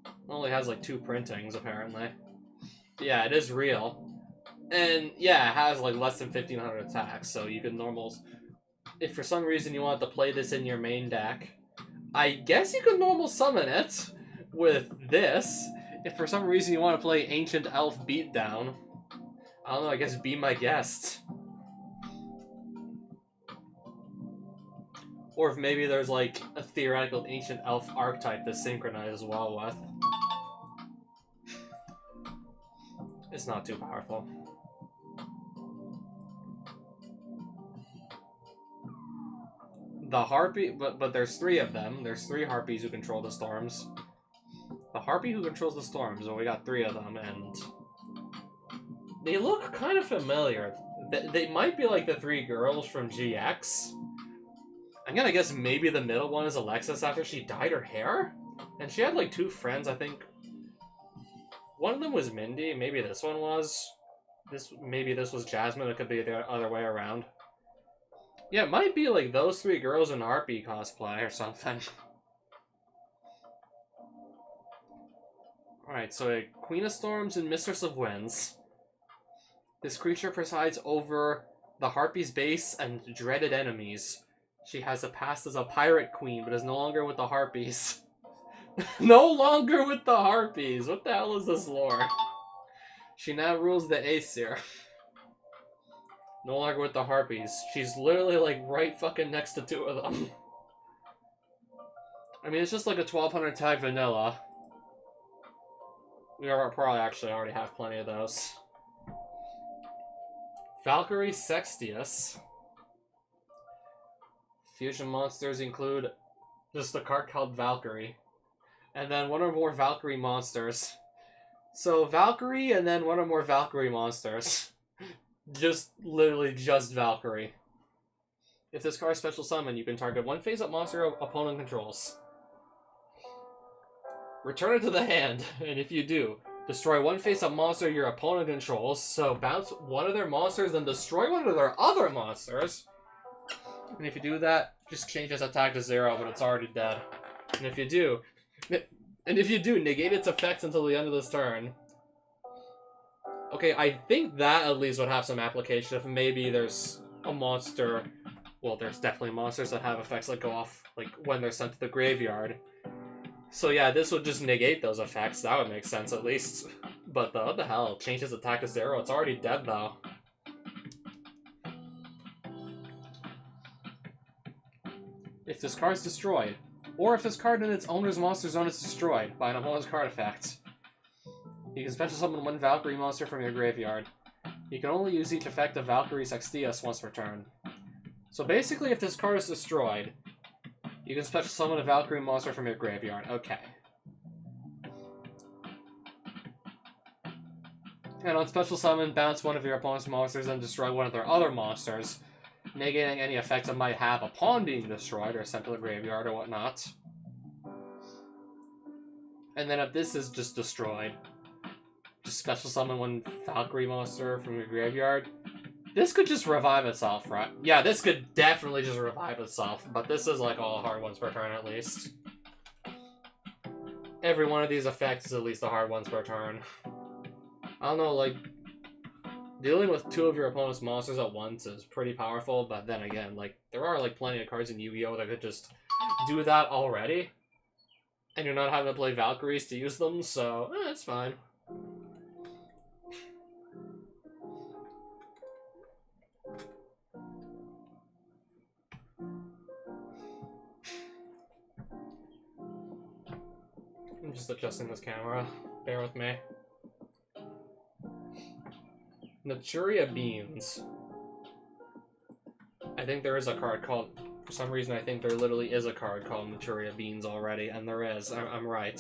Speaker 1: It only has like 2 printings, apparently. Yeah, it is real. And yeah, it has like less than 1500 attacks, so you can normal... If for some reason you want to play this in your main deck, I guess you could normal summon it with this. If for some reason you want to play Ancient Elf Beatdown, I don't know, I guess be my guest. Or if maybe there's like a theoretical Ancient Elf archetype to synchronize well with. It's not too powerful. The Harpy, but there's 3 of them. There's 3 Harpies who control the storms. The Harpy who controls the storms, and we got 3 of them, and they look kind of familiar. They might be like the 3 girls from GX. I'm gonna guess maybe the middle one is Alexis after she dyed her hair? And she had like 2 friends, I think. One of them was Mindy, maybe this one was. Maybe this was Jasmine, it could be the other way around. Yeah, it might be like those 3 girls in Harpy cosplay or something. Alright, so a Queen of Storms and Mistress of Winds. This creature presides over the Harpy's base and dreaded enemies. She has a past as a pirate queen, but is no longer with the Harpies. No longer with the Harpies! What the hell is this lore? She now rules the Aesir. No longer with the Harpies. She's literally like right fucking next to 2 of them. I mean, it's just like a 1200 tag vanilla. We probably actually already have plenty of those. Valkyrie Sextius. Fusion monsters include just a card called Valkyrie. And then 1 or more Valkyrie monsters. So Valkyrie and then 1 or more Valkyrie monsters. Just literally just Valkyrie. If this card is special summon, you can target 1 face-up monster opponent controls. Return it to the hand, and if you do, destroy 1 face-up monster your opponent controls, so bounce 1 of their monsters, then destroy 1 of their other monsters. And if you do that, just change its attack to 0, but it's already dead. And if you do, negate its effects until the end of this turn. Okay, I think that at least would have some application if maybe there's a monster... Well, there's definitely monsters that have effects that go off, like, when they're sent to the graveyard. So yeah, this would just negate those effects. That would make sense, at least. But what the hell? Change his attack to 0. It's already dead, though. If this card is destroyed, or if this card in its owner's monster zone is destroyed by an opponent's card effect, you can special summon 1 Valkyrie monster from your graveyard. You can only use each effect of Valkyrie Sextius once per turn. So basically, if this card is destroyed, you can special summon a Valkyrie monster from your graveyard. Okay. And on special summon, bounce 1 of your opponent's monsters and destroy 1 of their other monsters, negating any effects it might have upon being destroyed or sent to the graveyard or whatnot. And then if this is just destroyed, just special summon 1 Valkyrie monster from your graveyard. This could just revive itself, right? Yeah, this could definitely just revive itself, but this is like all hard ones per turn at least. Every one of these effects is at least a hard ones per turn. I don't know, like... Dealing with two of your opponent's monsters at once is pretty powerful, but then again, like, there are, like, plenty of cards in Yu-Gi-Oh! That could just do that already. And you're not having to play Valkyries to use them, so, it's fine. I'm just adjusting this camera. Bear with me. Naturia Beans. I think there is a card called... For some reason, I think there literally is a card called Naturia Beans already, and there is. I'm right.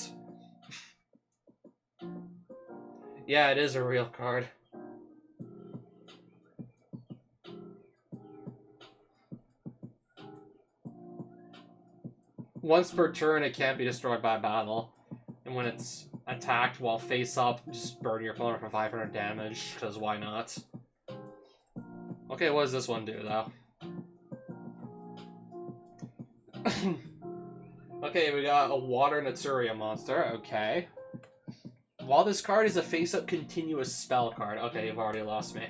Speaker 1: Yeah, it is a real card. Once per turn, it can't be destroyed by battle. And when it's attacked while face up, just burn your opponent for 500 damage, because why not? Okay, what does this one do, though? Okay, we got a Water Naturia monster, okay. While this card is a face-up continuous spell card, okay, you've already lost me.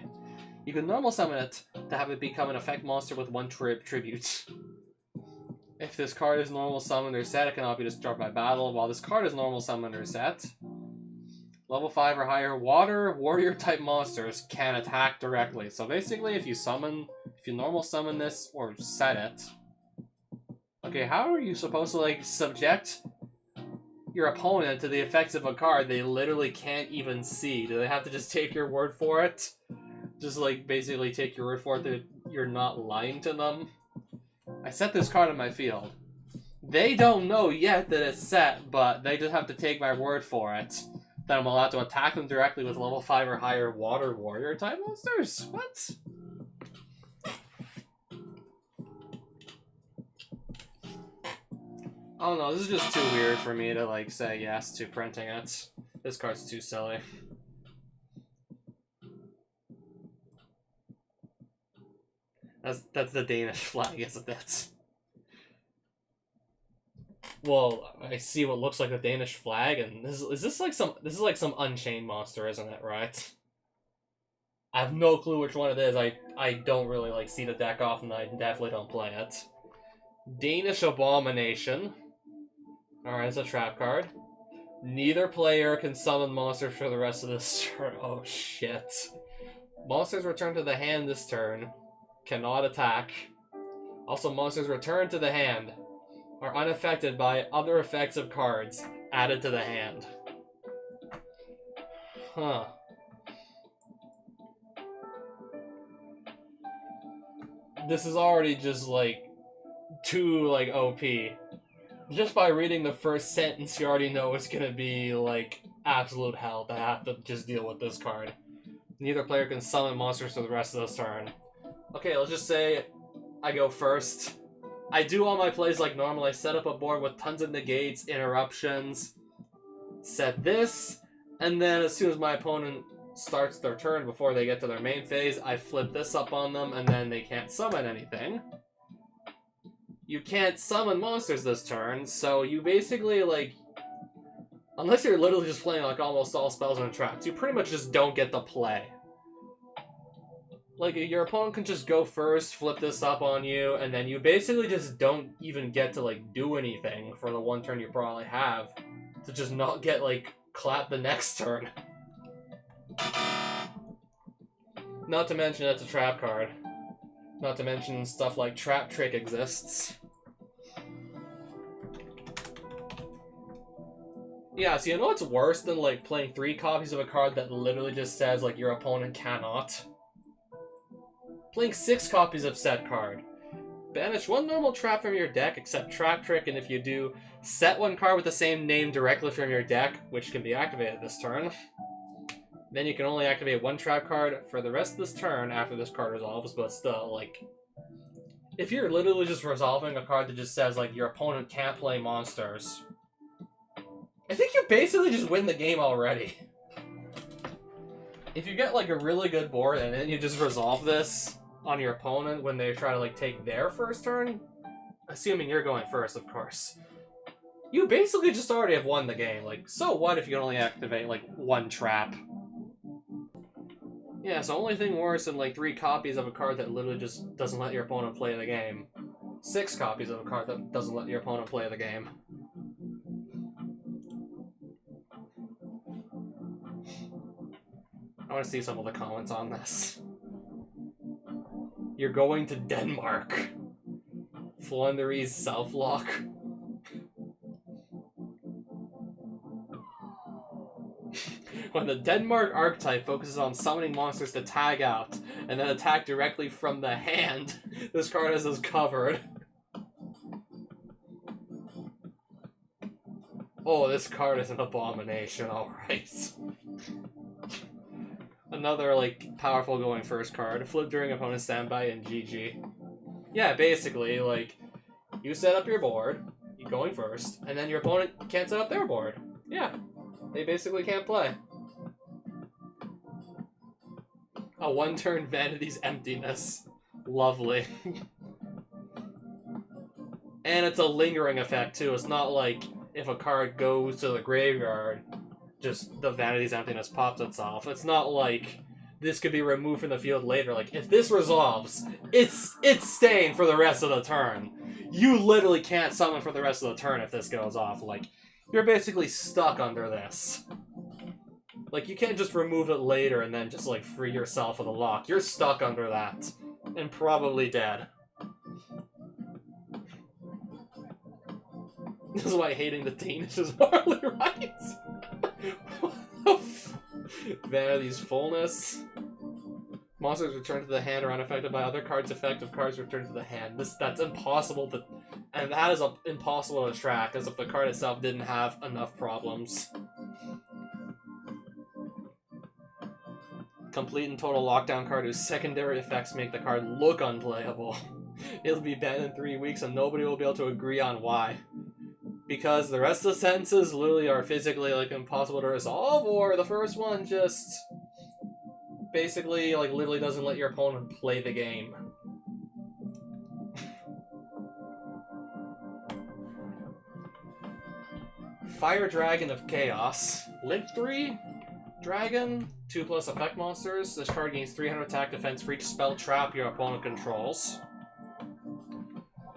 Speaker 1: You can normal summon it to have it become an effect monster with 1 tribute. If this card is normal summoned or set, it cannot be destroyed by battle. While this card is normal summoned or set, level 5 or higher water warrior type monsters can attack directly. So basically, if you normal summon this or set it, okay, how are you supposed to, like, subject your opponent to the effects of a card they literally can't even see? Do they have to just take your word for it? Just, like, basically take your word for it that you're not lying to them? I set this card in my field. They don't know yet that it's set, but they just have to take my word for it. That I'm allowed to attack them directly with level 5 or higher water warrior type monsters? What? I don't know, this is just too weird for me to, like, say yes to printing it. This card's too silly. That's the Danish flag, isn't it? Well, I see what looks like a Danish flag, and this is like some Unchained monster, isn't it, right? I have no clue which one it is. I don't really, like, see the deck often, I definitely don't play it. Danish Abomination. Alright, it's a trap card. Neither player can summon monsters for the rest of this turn. Oh, shit. Monsters return to the hand this turn. Cannot attack. Also, monsters returned to the hand are unaffected by other effects of cards added to the hand. Huh. This is already just, like, too, like, OP. Just by reading the first sentence, you already know it's gonna be, like, absolute hell to have to just deal with this card. Neither player can summon monsters for the rest of this turn. Okay, let's just say I go first. I do all my plays like normal. I set up a board with tons of negates, interruptions, set this, and then as soon as my opponent starts their turn before they get to their main phase, I flip this up on them, and then they can't summon anything. You can't summon monsters this turn, so you basically, like, unless you're literally just playing, like, almost all spells and traps, you pretty much just don't get to play. Like, your opponent can just go first, flip this up on you, and then you basically just don't even get to, like, do anything for the one turn you probably have to just not get, like, clapped the next turn. Not to mention it's a trap card. Not to mention stuff like Trap Trick exists. Yeah, so you know what's worse than, like, playing 3 copies of a card that literally just says, like, your opponent cannot? Playing 6 copies of said card. Banish 1 normal trap from your deck, except Trap Trick, and if you do, set 1 card with the same name directly from your deck, which can be activated this turn. Then you can only activate 1 trap card for the rest of this turn after this card resolves, but still, like, if you're literally just resolving a card that just says, like, your opponent can't play monsters, I think you basically just win the game already. If you get, like, a really good board and then you just resolve this on your opponent when they try to, like, take their first turn, assuming you're going first, of course, you basically just already have won the game. Like, so what if you can only activate, like, 1 trap? Yeah, it's the only thing worse than like 3 copies of a card that literally just doesn't let your opponent play the game. 6 copies of a card that doesn't let your opponent play the game. I want to see some of the comments on this. You're going to Denmark. Flundery's self-lock. When the Denmark archetype focuses on summoning monsters to tag out, and then attack directly from the hand, this card is covered. Oh, this card is an abomination, alright. Another, like, powerful going first card. Flip during opponent's standby and GG. Yeah, basically, like, you set up your board, you going first, and then your opponent can't set up their board. Yeah, they basically can't play. A 1-turn Vanity's Emptiness. Lovely. And it's a lingering effect, too. It's not like if a card goes to the graveyard, just the Vanity's Emptiness pops itself. It's not like this could be removed from the field later. Like, if this resolves, it's staying for the rest of the turn. You literally can't summon for the rest of the turn if this goes off. Like, you're basically stuck under this. Like, you can't just remove it later and then just, like, free yourself of the lock. You're stuck under that. And probably dead. This is why hating the Danish is morally right. Vanity's Fullness. Monsters return to the hand are unaffected by other cards' effect if cards return to the hand. That's impossible to... And that is impossible to track, as if the card itself didn't have enough problems. Complete and total lockdown card whose secondary effects make the card look unplayable. It'll be banned in 3 weeks and nobody will be able to agree on why. Because the rest of the sentences literally are physically, like, impossible to resolve, or the first one just basically, like, literally doesn't let your opponent play the game. Fire Dragon of Chaos. Link 3? Dragon, 2+ effect monsters. This card gains 300 attack defense for each spell trap your opponent controls.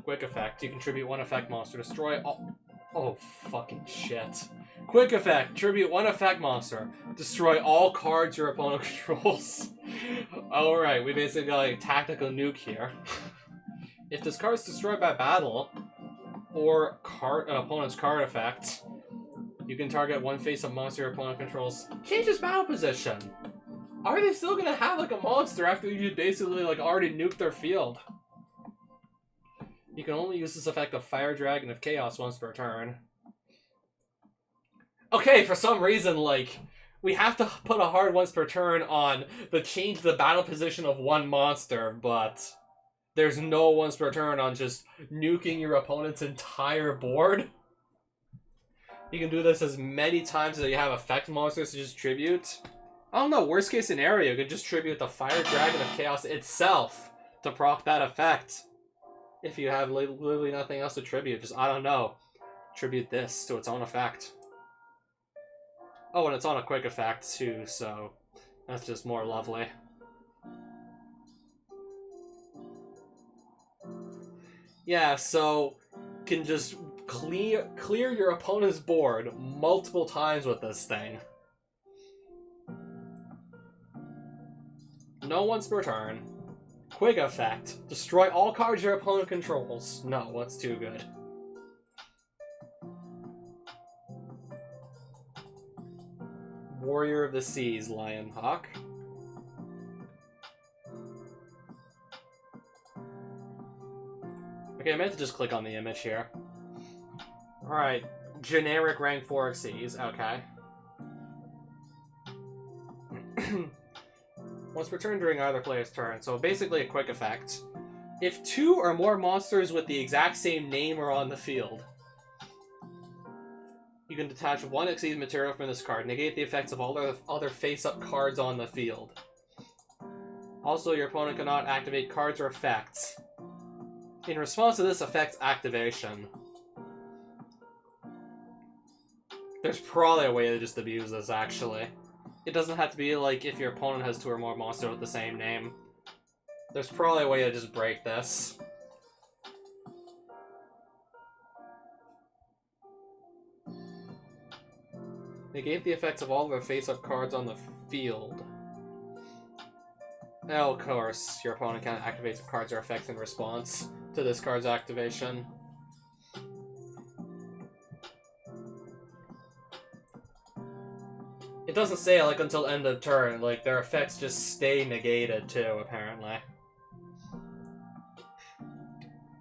Speaker 1: Quick effect. You contribute 1 effect monster. Destroy all... Oh, fucking shit. Quick effect. Tribute 1 effect monster. Destroy all cards your opponent controls. Alright, we basically got a tactical nuke here. If this card is destroyed by battle, or an opponent's card effect, you can target 1 face-up monster your opponent controls. Changes battle position! Are they still gonna have, like, a monster after you basically, like, already nuked their field? You can only use this effect of Fire Dragon of Chaos once per turn. Okay, for some reason, like, we have to put a hard once per turn on the change the battle position of 1 monster, but there's no once per turn on just nuking your opponent's entire board. You can do this as many times as you have effect monsters to just tribute. I don't know, worst case scenario, you could just tribute the Fire Dragon of Chaos itself to proc that effect. If you have literally nothing else to tribute, just, I don't know, tribute this to its own effect. Oh, and it's on a quick effect too, so that's just more lovely. Yeah, so can just clear your opponent's board multiple times with this thing. No once per turn. Quick effect. Destroy all cards your opponent controls. No, that's too good. Warrior of the Seas, Lionhawk. Okay, I meant to just click on the image here. Alright, generic rank 4 exceeds, okay. Once per turn during either player's turn, so basically a quick effect. If 2 or more monsters with the exact same name are on the field, you can detach 1 exceed material from this card, negate the effects of all the other face-up cards on the field. Also, your opponent cannot activate cards or effects in response to this effect's activation. There's probably a way to just abuse this, actually. It doesn't have to be like if your opponent has 2 or more monsters with the same name. There's probably a way to just break this. Negate the effects of all the face-up cards on the field. Of course, your opponent can activate some cards or effects in response to this card's activation. It doesn't say, like, until end of turn. Like, their effects just stay negated, too, apparently.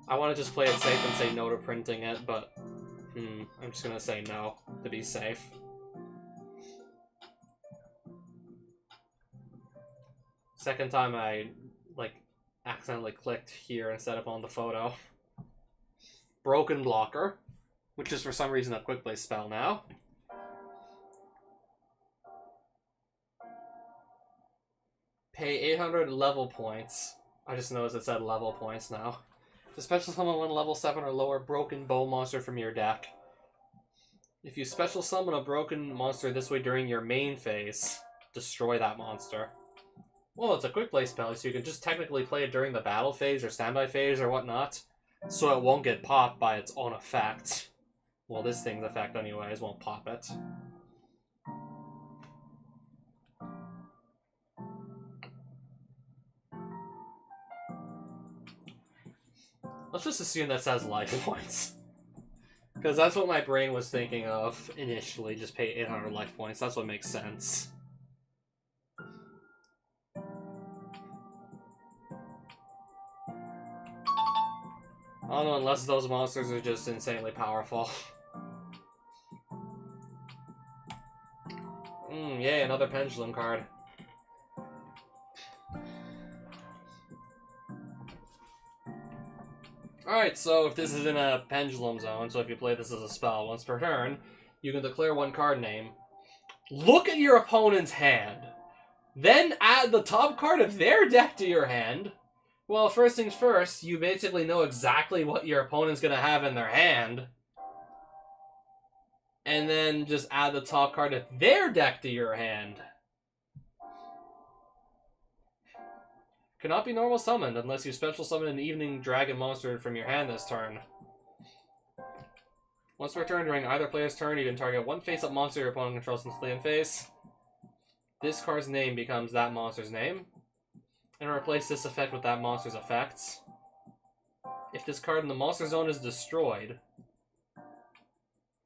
Speaker 1: I want to just play it safe and say no to printing it, but... I'm just gonna say no, to be safe. Second time I, like, accidentally clicked here instead of on the photo. Broken Blocker, which is for some reason a quick play spell now. Pay 800 level points. I just noticed it said level points now. To special summon one level 7 or lower broken bow monster from your deck. If you special summon a broken monster this way during your main phase, destroy that monster. Well, it's a quick play spell, so you can just technically play it during the battle phase or standby phase or whatnot, so it won't get popped by its own effect. Well, this thing's effect anyways won't pop it. Let's just assume that says life points. Because that's what my brain was thinking of initially, just pay 800 life points. That's what makes sense. I don't know, unless those monsters are just insanely powerful. Yay, another pendulum card. Alright, so if this is in a pendulum zone, so if you play this as a spell once per turn, you can declare one card name. Look at your opponent's hand. Then add the top card of their deck to your hand. Well, first things first, you basically know exactly what your opponent's going to have in their hand. And then just add the top card of their deck to your hand. Cannot be normal summoned unless you special summon an evening dragon monster from your hand this turn. Once per turn during either player's turn, you can target one face-up monster your opponent controls until the end phase. This card's name becomes that monster's name. And replace this effect with that monster's effects. If this card in the monster zone is destroyed...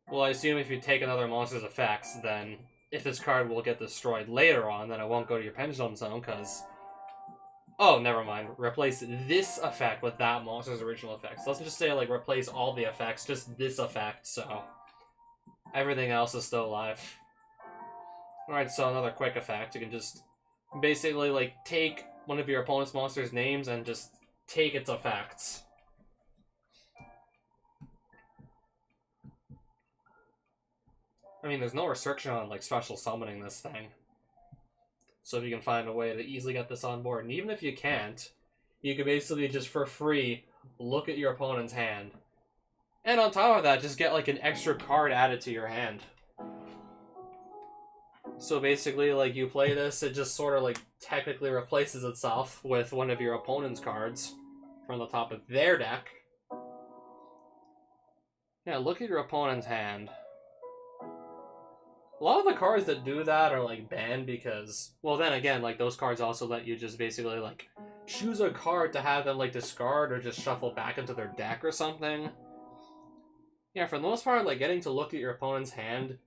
Speaker 1: Well, I assume if you take another monster's effects, then if this card will get destroyed later on, then it won't go to your pendulum zone, because... Oh, never mind. Replace this effect with that monster's original effects. Let's just say, like, replace all the effects, just this effect, so... Everything else is still alive. Alright, so another quick effect. You can just basically, like, take one of your opponent's monster's names and just take its effects. I mean, there's no restriction on, like, special summoning this thing. So if you can find a way to easily get this on board, and even if you can't, you can basically just for free look at your opponent's hand. And on top of that, just get, like, an extra card added to your hand. So basically, like, you play this, it just sort of, like, technically replaces itself with one of your opponent's cards from the top of their deck. Yeah, look at your opponent's hand. A lot of the cards that do that are, like, banned because... Well, then again, like, those cards also let you just basically, like, choose a card to have them, like, discard or just shuffle back into their deck or something. Yeah, for the most part, like, getting to look at your opponent's hand...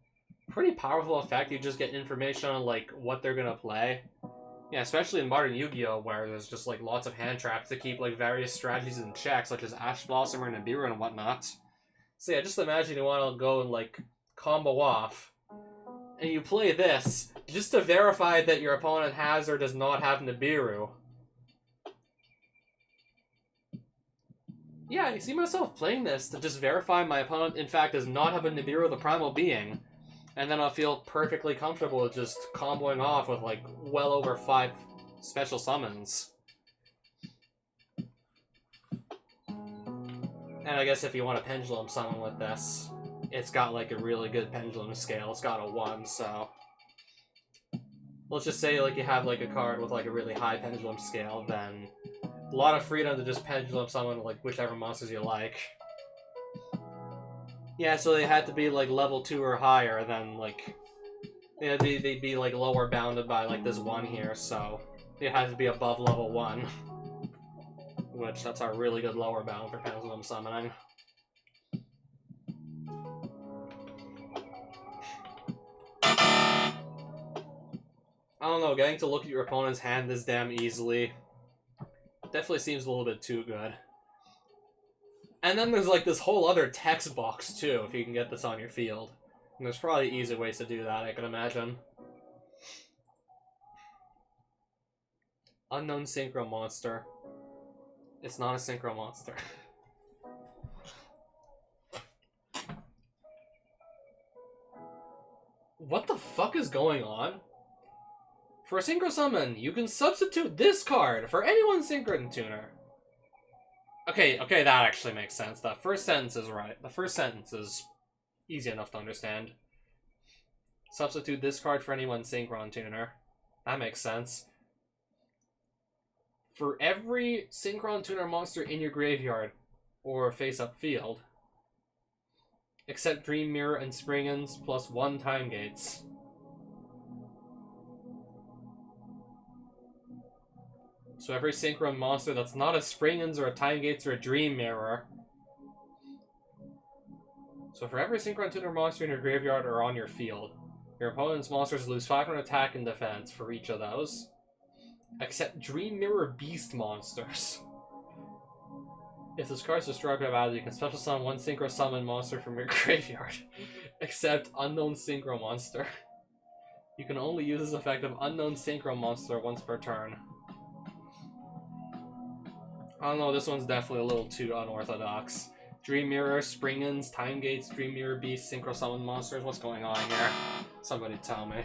Speaker 1: Pretty powerful effect. You just get information on, like, what they're gonna play. Yeah, especially in modern Yu-Gi-Oh! Where there's just, like, lots of hand traps to keep, like, various strategies in check, such as Ash Blossom or Nibiru and whatnot. So yeah, just imagine you want to go and, like, combo off, and you play this, just to verify that your opponent has or does not have Nibiru. Yeah, I see myself playing this to just verify my opponent, in fact, does not have a Nibiru the Primal Being. And then I'll feel perfectly comfortable with just comboing off with, like, well over 5 special summons. And I guess if you want a pendulum summon with this, it's got, like, a really good pendulum scale. It's got a 1, so... let's just say like you have like a card with like a really high pendulum scale, then a lot of freedom to just pendulum summon like whichever monsters you like. Yeah, so they had to be like level 2 or higher, then like they'd be like lower bounded by like this 1 here, so it has to be above level 1. Which that's a really good lower bound for pendulum summoning. I don't know, getting to look at your opponent's hand this damn easily definitely seems a little bit too good. And then there's like this whole other text box too, if you can get this on your field. And there's probably easy ways to do that, I can imagine. Unknown Synchro Monster. It's not a Synchro Monster. What the fuck is going on? For a Synchro Summon, you can substitute this card for any one Synchro Tuner. Okay, that actually makes sense. That first sentence is right. The first sentence is easy enough to understand. Substitute this card for any one Synchron Tuner. That makes sense. For every Synchron Tuner monster in your graveyard, or face-up field, except Dream Mirror and Springens, plus 1 Time Gates. So every Synchron monster that's not a Springens or a Time Gates or a Dream Mirror. So for every Synchron Tuner monster in your graveyard or on your field, your opponent's monsters lose 500 attack and defense for each of those. Except Dream Mirror Beast monsters. If this card is destroyed by battle, you can special summon 1 Synchro Summon monster from your graveyard. Except Unknown Synchro Monster. You can only use this effect of Unknown Synchro Monster once per turn. I don't know, this one's definitely a little too unorthodox. Dream Mirror, Springens, Time Gates, Dream Mirror Beast, Synchro Summon monsters. What's going on here? Somebody tell me.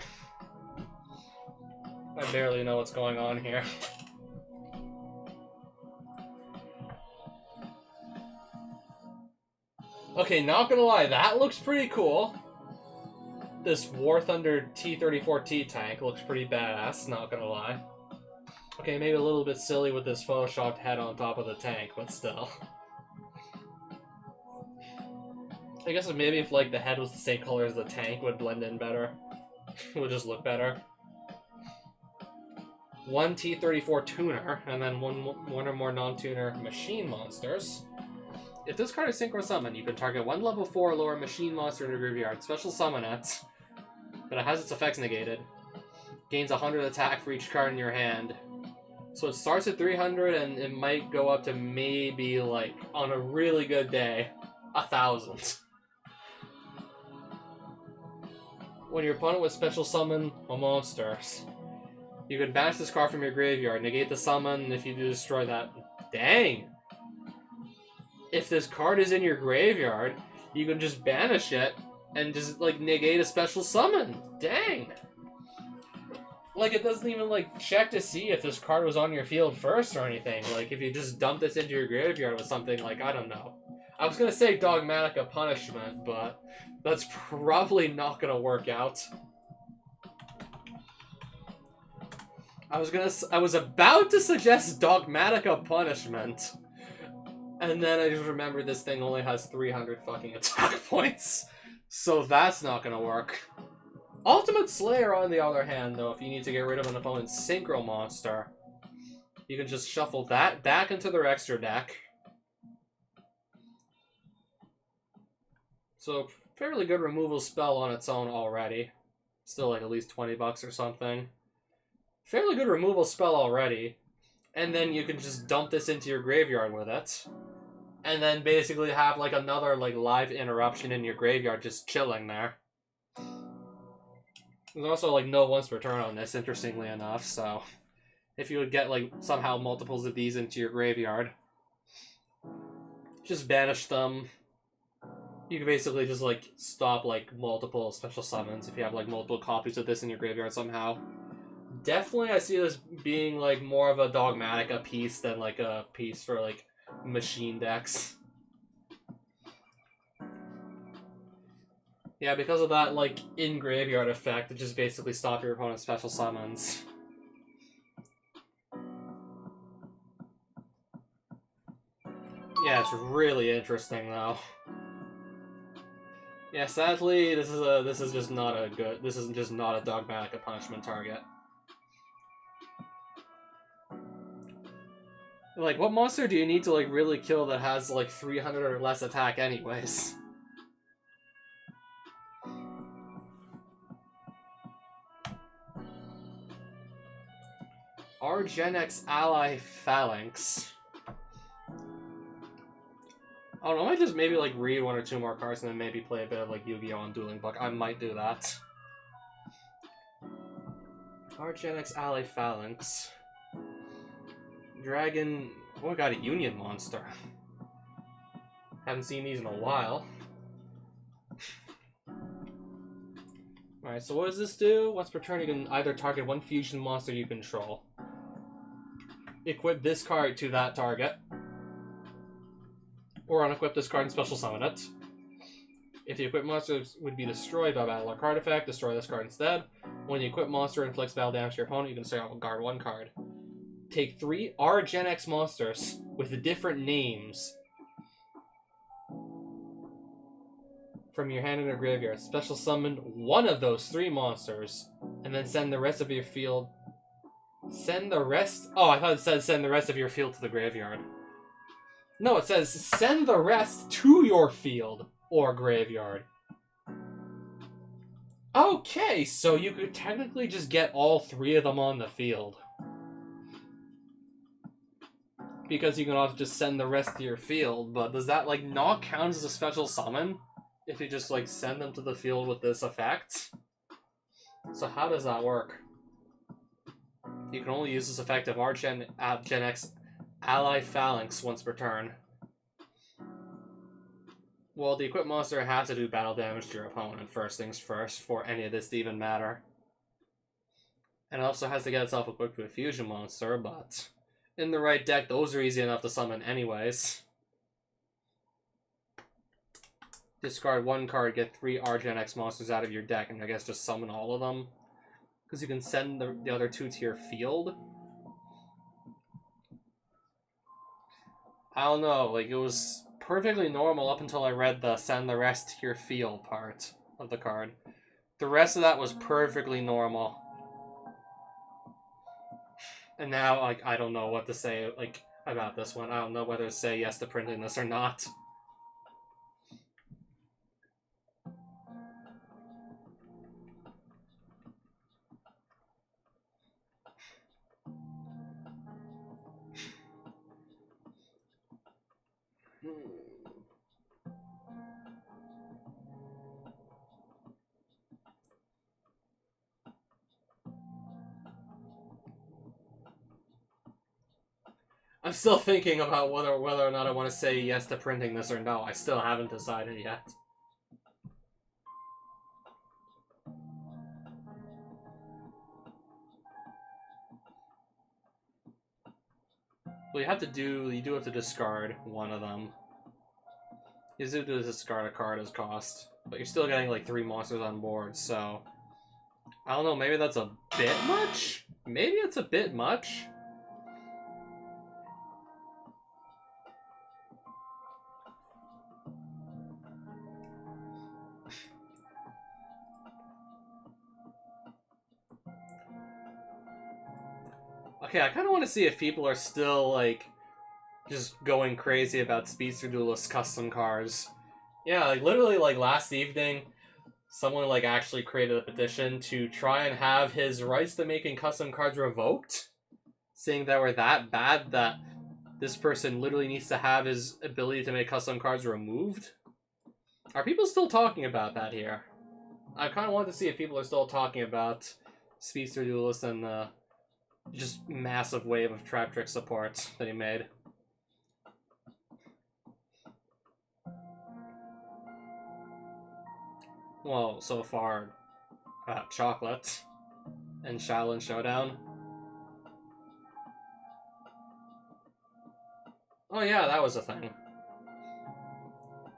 Speaker 1: I barely know what's going on here. Okay, not gonna lie, that looks pretty cool. This War Thunder T-34T tank looks pretty badass, not gonna lie. Okay, maybe a little bit silly with this photoshopped head on top of the tank, but still. I guess maybe if like the head was the same color as the tank, would blend in better. It would just look better. 1 T-34 tuner, and then one or more non-tuner machine monsters. If this card is Synchro Summon, you can target 1 level 4 or lower machine monster in your graveyard, special summon it, but it has its effects negated. Gains 100 attack for each card in your hand. So it starts at 300 and it might go up to maybe, like, on a really good day, 1,000. When your opponent would special summon a monster, you can banish this card from your graveyard, negate the summon if you do destroy that. Dang! If this card is in your graveyard, you can just banish it and just, like, negate a special summon. Dang! Like, it doesn't even, like, check to see if this card was on your field first or anything. Like, if you just dump this into your graveyard with something like, I don't know. I was gonna say Dogmatica Punishment, but that's probably not gonna work out. I was about to suggest Dogmatica Punishment. And then I just remembered this thing only has 300 fucking attack points. So that's not gonna work. Ultimate Slayer, on the other hand, though, if you need to get rid of an opponent's Synchro Monster, you can just shuffle that back into their extra deck. So, fairly good removal spell on its own already. Still like at least 20 bucks or something. Fairly good removal spell already. And then you can just dump this into your graveyard with it. And then basically have like another like live interruption in your graveyard just chilling there. There's also like no once per turn on this, interestingly enough, so if you would get like somehow multiples of these into your graveyard, just banish them. You can basically just like stop like multiple special summons if you have like multiple copies of this in your graveyard somehow. Definitely I see this being like more of a Dogmatica piece than like a piece for like machine decks. Yeah, because of that, like, in-graveyard effect, it just basically stop your opponent's special summons. Yeah, it's really interesting, though. Yeah, sadly, this is just not a dogmatic punishment target. Like, what monster do you need to, like, really kill that has, like, 300 or less attack anyways? Our Gen X ally Phalanx. I don't know, I might just maybe, like, read one or two more cards and then maybe play a bit of, like, Yu-Gi-Oh! On Dueling Book. I might do that. Our Gen X ally Phalanx. Dragon... Oh, I got a Union monster. Haven't seen these in a while. Alright, so what does this do? Once per turn, you can either target one fusion monster you control. Equip this card to that target. Or unequip this card and special summon it. If the equipped monster would be destroyed by battle or card effect, destroy this card instead. When the equipped monster inflicts battle damage to your opponent, you can start out with guard one card. Take 3 R Gen X monsters with different names from your hand in your graveyard. Special summon one of those 3 monsters, and then send the rest of your field. Send the rest. Oh, I thought it said send the rest of your field to the graveyard. No, it says send the rest to your field or graveyard. Okay, so you could technically just get all 3 of them on the field. Because you can also just send the rest to your field, but does that, like, not count as a special summon? If you just, like, send them to the field with this effect? So how does that work? You can only use this effect of our Gen X ally Phalanx once per turn. Well, the equipped monster has to do battle damage to your opponent, first things first, for any of this to even matter. And it also has to get itself equipped with a fusion monster, but in the right deck, those are easy enough to summon anyways. Discard 1 card, get 3 R Gen X monsters out of your deck, and I guess just summon all of them. Because you can send the other 2 to your field. I don't know, like, it was perfectly normal up until I read the send the rest to your field part of the card. The rest of that was perfectly normal. And now, like, I don't know what to say, like, about this one. I don't know whether to say yes to printing this or not. I'm still thinking about whether or not I want to say yes to printing this or no. I still haven't decided yet. Well, you do have to discard one of them. You do have to discard a card as cost. But you're still getting, like, 3 monsters on board, so... I don't know, maybe that's a bit much? Maybe it's a bit much? Okay, I kind of want to see if people are still, like, just going crazy about Speedster Duelist custom cards. Yeah, like, literally, like, last evening, someone, like, actually created a petition to try and have his rights to making custom cards revoked, saying that were that bad that this person literally needs to have his ability to make custom cards removed. Are people still talking about that here? I kind of want to see if people are still talking about Speedster Duelist and the just massive wave of Trap Trick support that he made. Well, so far, Chocolate and Shaolin Showdown. Oh yeah, that was a thing.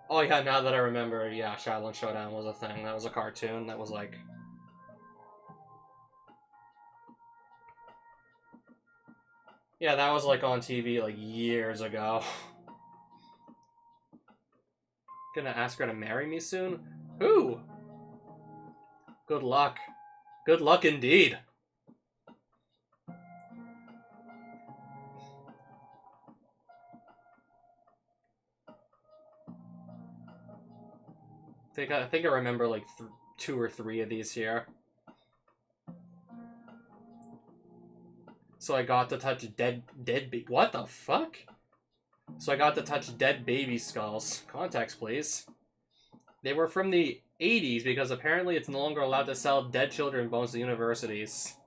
Speaker 1: Oh yeah, now that I remember, yeah, Shaolin Showdown was a thing. That was a cartoon that was like... Yeah, that was like on TV like years ago. Gonna ask her to marry me soon? Who? Good luck. Good luck indeed. I think I remember like 2 or 3 of these here. So I got to touch dead what the fuck? So I got to touch dead baby skulls. Context, please. They were from the 80s because apparently it's no longer allowed to sell dead children bones to universities.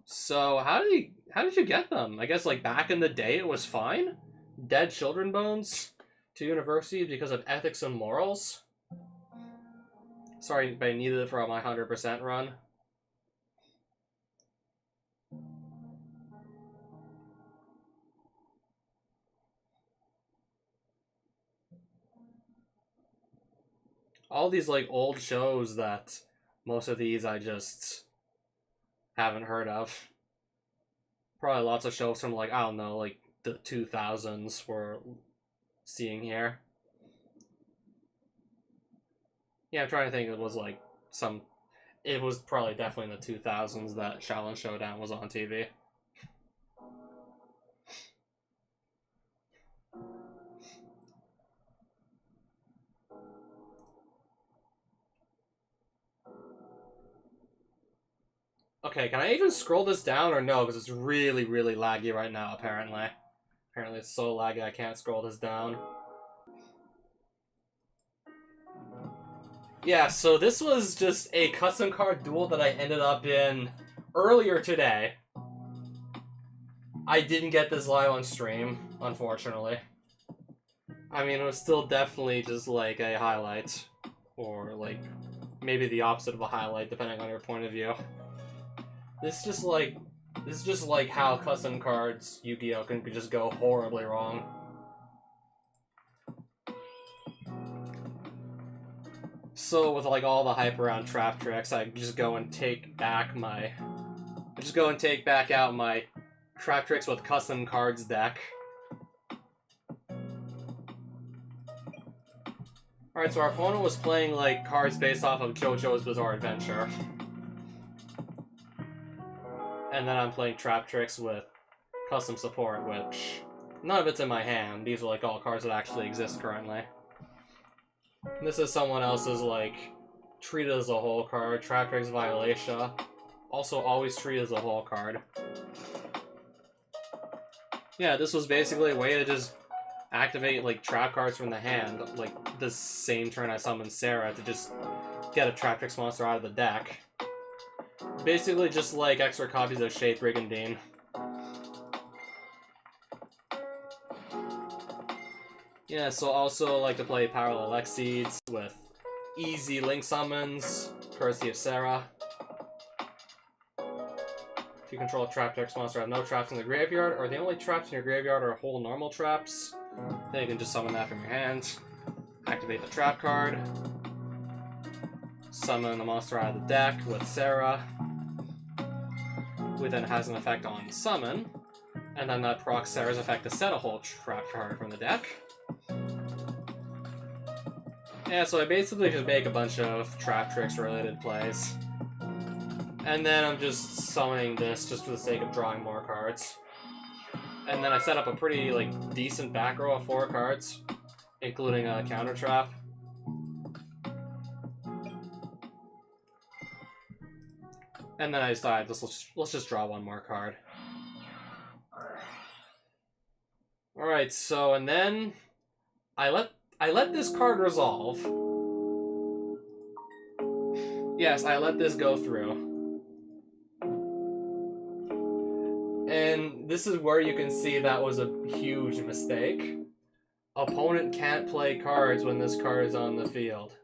Speaker 1: So how did you get them? I guess like back in the day it was fine? Dead children bones to universities because of ethics and morals? Sorry, but I needed it for my 100% run. All these like old shows that most of these I just haven't heard of. Probably lots of shows from like, I don't know, like the 2000s we're seeing here. Yeah, I'm trying to think. It was like some... It was probably definitely in the 2000s that Shaolin Showdown was on TV. Okay, can I even scroll this down or no? Because it's really, really laggy right now, apparently. Apparently it's so laggy I can't scroll this down. Yeah, so this was just a custom card duel that I ended up in earlier today. I didn't get this live on stream, unfortunately. I mean, it was still definitely just like a highlight. Or like, maybe the opposite of a highlight, depending on your point of view. This is just like how custom cards Yu-Gi-Oh! Can just go horribly wrong. So with like all the hype around trap tricks, I just go and take back out my trap tricks with custom cards deck. Alright, so our opponent was playing like cards based off of JoJo's Bizarre Adventure. And then I'm playing trap tricks with custom support, which none of it's in my hand. These are like all cards that actually exist currently. This is someone else's like treated as a whole card. Trap tricks Violation. Also always treated as a whole card. Yeah, this was basically a way to just activate like trap cards from the hand, like the same turn I summoned Sarah to just get a trap tricks monster out of the deck. Basically just like extra copies of Shade Brigandine. Yeah, so also like to play Parallel Exceeds with easy link summons, courtesy of Sarah. If you control a trap tricks monster, have no traps in the graveyard, or the only traps in your graveyard are whole normal traps, then you can just summon that from your hand. Activate the trap card. Summon the monster out of the deck with Sarah, who then has an effect on summon, and then that procs Sarah's effect to set a whole trap card from the deck. Yeah, so I basically just make a bunch of trap tricks related plays. And then I'm just summoning this just for the sake of drawing more cards. And then I set up a pretty like decent back row of 4 cards, including a counter trap. And then I decided let's just draw one more card. Alright, so and then I let this card resolve. Yes, I let this go through. And this is where you can see that was a huge mistake. Opponent can't play cards when this card is on the field.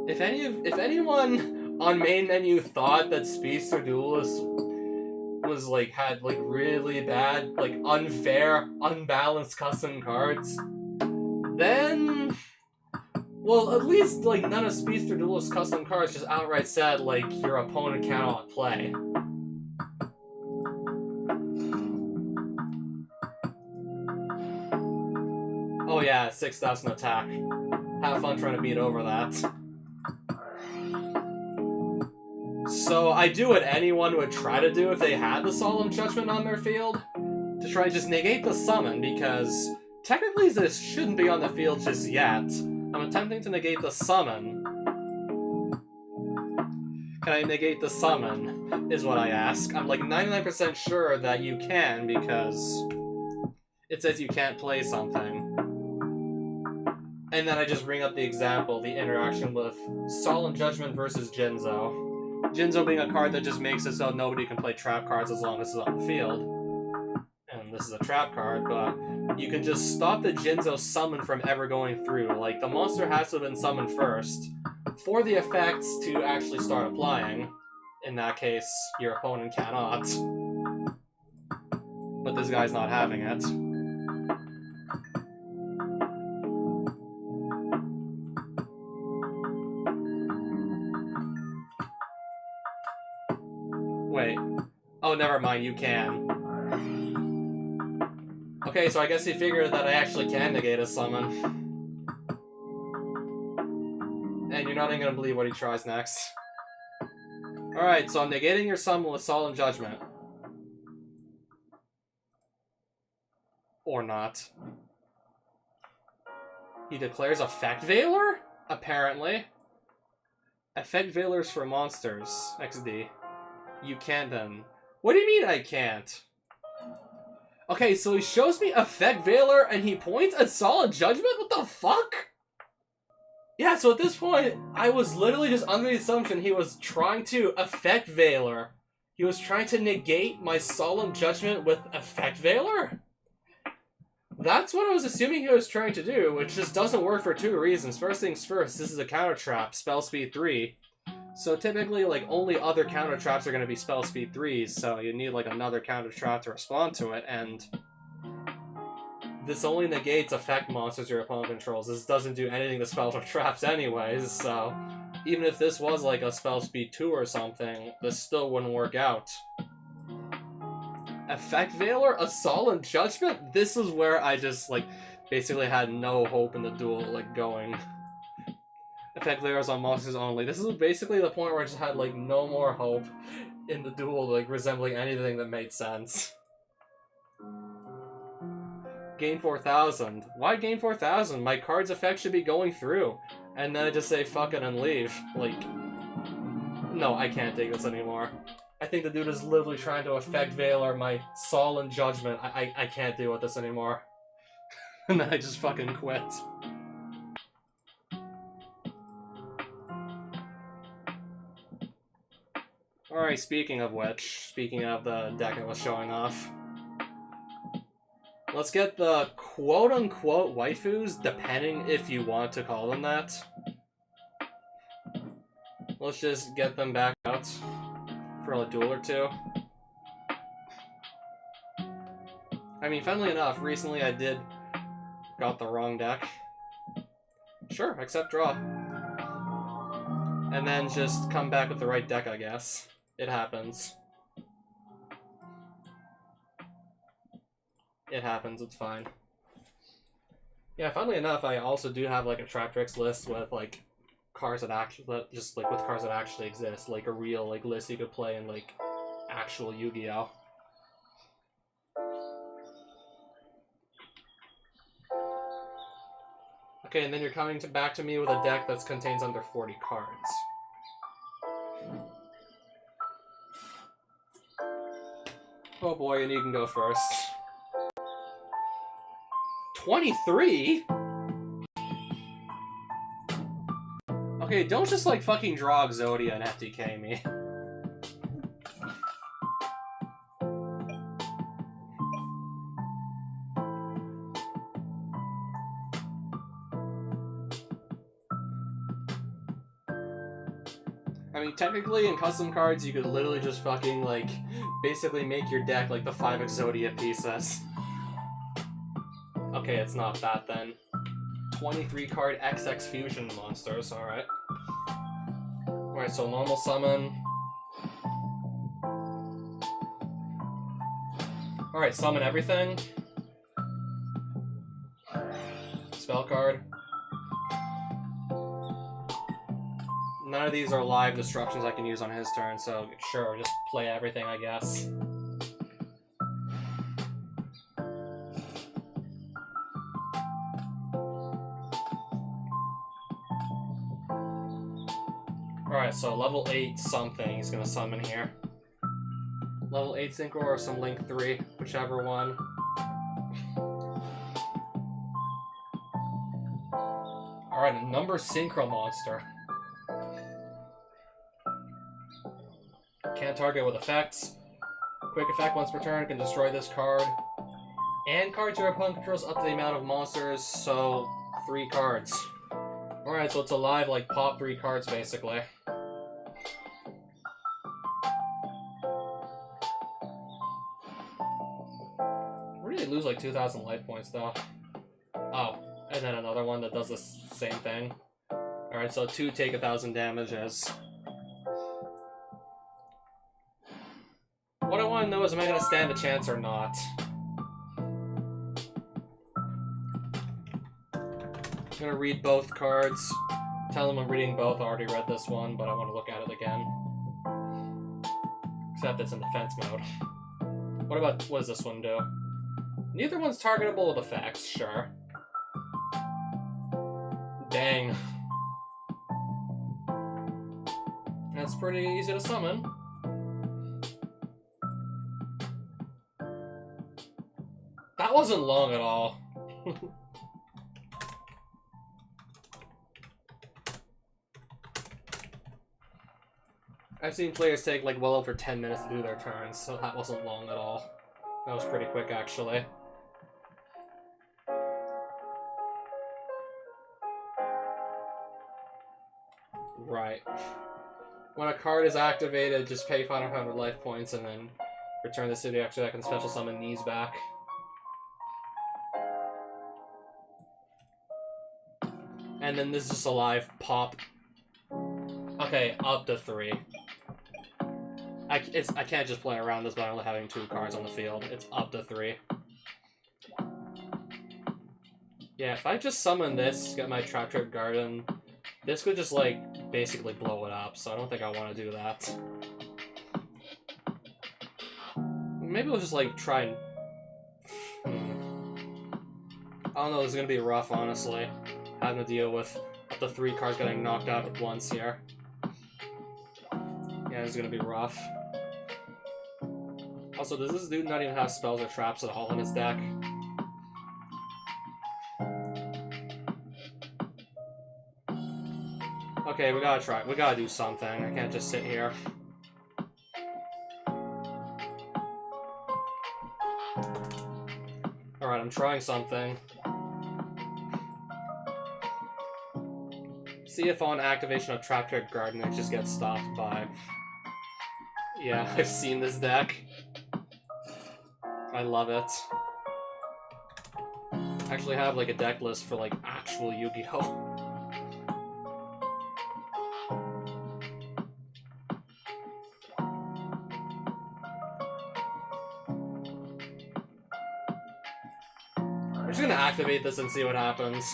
Speaker 1: If anyone on main menu thought that Speedster Duelist was like had like really bad, like unfair, unbalanced custom cards, then Well, at least, like, none of Speedster Duelist custom cards just outright said, like, your opponent cannot play. Oh yeah, 6,000 attack. Have fun trying to beat over that. So I do what anyone would try to do if they had the Solemn Judgment on their field. To try to just negate the summon, because technically this shouldn't be on the field just yet. I'm attempting to negate the summon. Can I negate the summon, is what I ask. I'm like 99% sure that you can, because it says you can't play something. And then I just bring up the example, the interaction with Solemn Judgment versus Jinzo. Jinzo being a card that just makes it so nobody can play trap cards as long as it's on the field. And this is a trap card, but you can just stop the Jinzo summon from ever going through. Like, the monster has to have been summoned first for the effects to actually start applying. In that case, your opponent cannot. But this guy's not having it. Wait. Oh, never mind, you can. Okay, so I guess he figured that I actually can negate a summon. And you're not even gonna believe what he tries next. Alright, so I'm negating your summon with Solemn Judgment. Or not. He declares Effect Veiler? Apparently. Effect Veilers for monsters. XD. You can't then. What do you mean I can't? Okay, so he shows me Effect Veiler and he points at Solemn Judgment? What the fuck? Yeah, so at this point, I was literally just under the assumption he was trying to Effect Veiler. He was trying to negate my Solemn Judgment with Effect Veiler? That's what I was assuming he was trying to do, which just doesn't work for two reasons. First things first, this is a counter trap, spell speed 3. So typically, like, only other counter traps are going to be spell speed 3s, so you need, like, another counter trap to respond to it, and this only negates effect monsters your opponent controls. This doesn't do anything to spell traps anyways, so even if this was, like, a spell speed 2 or something, this still wouldn't work out. Effect Veiler? A Solemn Judgment? This is where I just, like, basically had no hope in the duel, like, going. Effect Veilers on monsters only. This is basically the point where I just had, like, no more hope in the duel, like, resembling anything that made sense. Gain 4,000. Why gain 4,000? My card's effect should be going through. And then I just say fuck it and leave. Like, no, I can't take this anymore. I think the dude is literally trying to Effect Veiler my Solemn Judgment. I can't deal with this anymore. And then I just fucking quit. Alright, speaking of which, speaking of the deck I was showing off, let's get the quote-unquote waifus, depending if you want to call them that. Let's just get them back out for a duel or two. I mean, funnily enough, recently I got the wrong deck. Sure, accept draw. And then just come back with the right deck, I guess. It happens. It happens, it's fine. Yeah, funnily enough, I also do have, like, a trap tricks list with, like, cards that actually, just, like, with cards that actually exist. Like, a real, like, list you could play in, like, actual Yu-Gi-Oh! Okay, and then you're coming back to me with a deck that contains under 40 cards. Oh boy, and you can go first. 23? Okay, don't just, like, fucking draw Exodia and FTK me. I mean, technically, in custom cards, you could literally just fucking, like, basically make your deck like the 5 Exodia pieces. Okay, it's not that then. 23 card XX fusion monsters, alright. Alright, so normal summon. Alright, summon everything. Spell card. None of these are live disruptions I can use on his turn, so sure, just play everything, I guess. Alright, so level 8 something he's gonna summon here. Level 8 Synchro or some Link 3, whichever one. Alright, a number Synchro monster. Can't target with effects. Quick effect once per turn, can destroy this card. And cards your opponent controls up to the amount of monsters, so 3 cards. Alright, so it's alive, like pop 3 cards basically. Where did he lose like 2,000 life points though? Oh, and then another one that does the same thing. Alright, so 2 take 1,000 damages. What I want to know is, am I going to stand a chance or not? I'm going to read both cards. Tell them I'm reading both. I already read this one, but I want to look at it again. Except it's in defense mode. What does this one do? Neither one's targetable with effects, sure. Dang. That's pretty easy to summon. That wasn't long at all. I've seen players take like well over 10 minutes to do their turns, so that wasn't long at all. That was pretty quick, actually. Right. When a card is activated, just pay 500 life points and then return the city extra deck and special summon these back. And then this is just a live pop. Okay, up to 3. I can't just play around this by only having 2 cards on the field. It's up to 3. Yeah, if I just summon this, get my Trap Trip Garden, this could just, like, basically blow it up, so I don't think I want to do that. Maybe we'll just, like, try and... I don't know, this is gonna be rough, honestly. Having to deal with up to 3 cards getting knocked out at once here. Yeah, this is gonna be rough. Also, does this dude not even have spells or traps at all in his deck? Okay, we gotta try. We gotta do something. I can't just sit here. Alright, I'm trying something. See if on activation of Trap Trick Garden it just gets stopped by... Yeah, I've seen this deck. I love it. I actually have like a deck list for like actual Yu-Gi-Oh! I'm just gonna activate this and see what happens.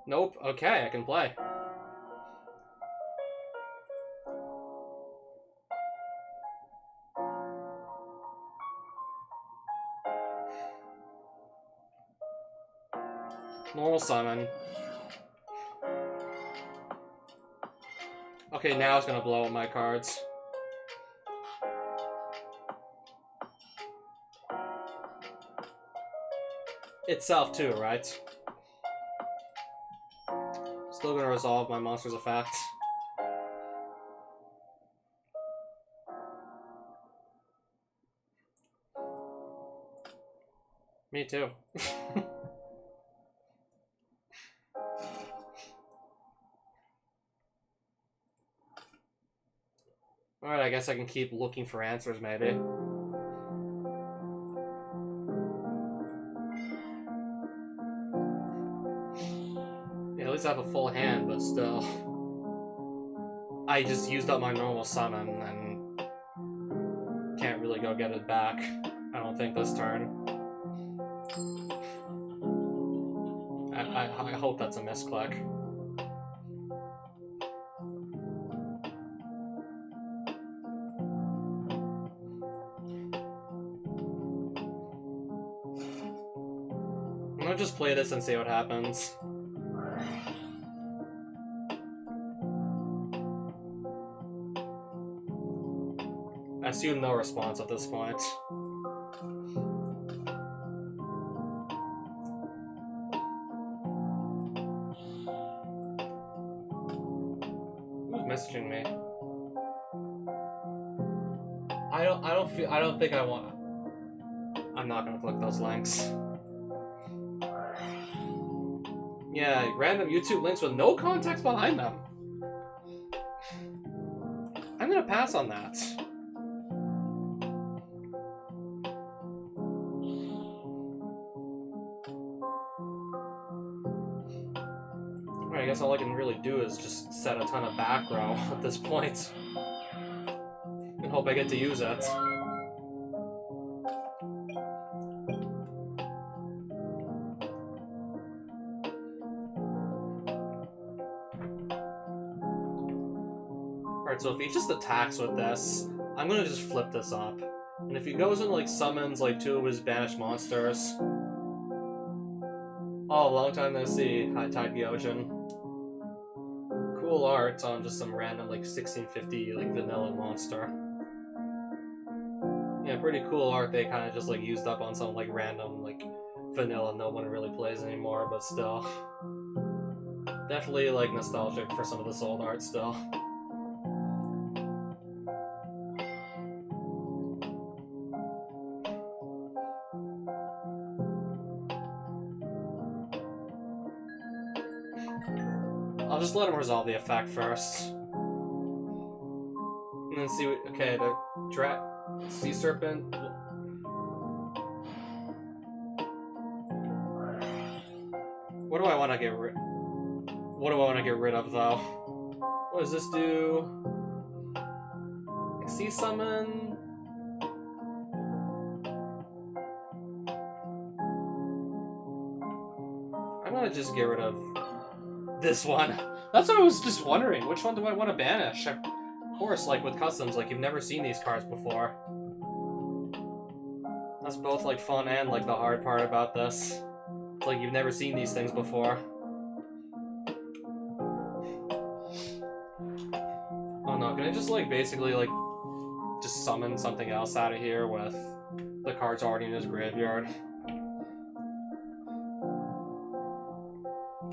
Speaker 1: Nope. Okay, I can play. Normal summon. Okay, now it's gonna blow up my cards. Itself too, right? Still gonna resolve my monster's effect. Me too. I guess I can keep looking for answers, maybe. Yeah, at least I have a full hand, but still. I just used up my normal summon and can't really go get it back. I don't think this turn. I hope that's a misclick. I'm gonna just play this and see what happens. I assume no response at this point. Who's messaging me? I don't think I want. I'm not gonna click those links. Yeah, random YouTube links with no context behind them. I'm gonna pass on that. Alright, I guess all I can really do is just set a ton of back row at this point. And hope I get to use it. Alright, so if he just attacks with this, I'm gonna just flip this up. And if he goes and like summons like 2 of his banished monsters. Oh, long time no see, High Tide Gyojin. Cool art on just some random like 1650 like vanilla monster. Yeah, pretty cool art they kind of just like used up on some like random like vanilla no one really plays anymore, but still. Definitely like nostalgic for some of this old art still. I'll just let him resolve the effect first. And then see what. Okay, the Sea Serpent. What do I want to get rid? What do I want to get rid of though? What does this do? Sea Summon. I'm gonna just get rid of this one. That's what I was just wondering. Which one do I want to banish? Of course, like with customs, like you've never seen these cards before. That's both like fun and like the hard part about this. It's like you've never seen these things before. Oh no, can I just like basically like just summon something else out of here with the cards already in his graveyard?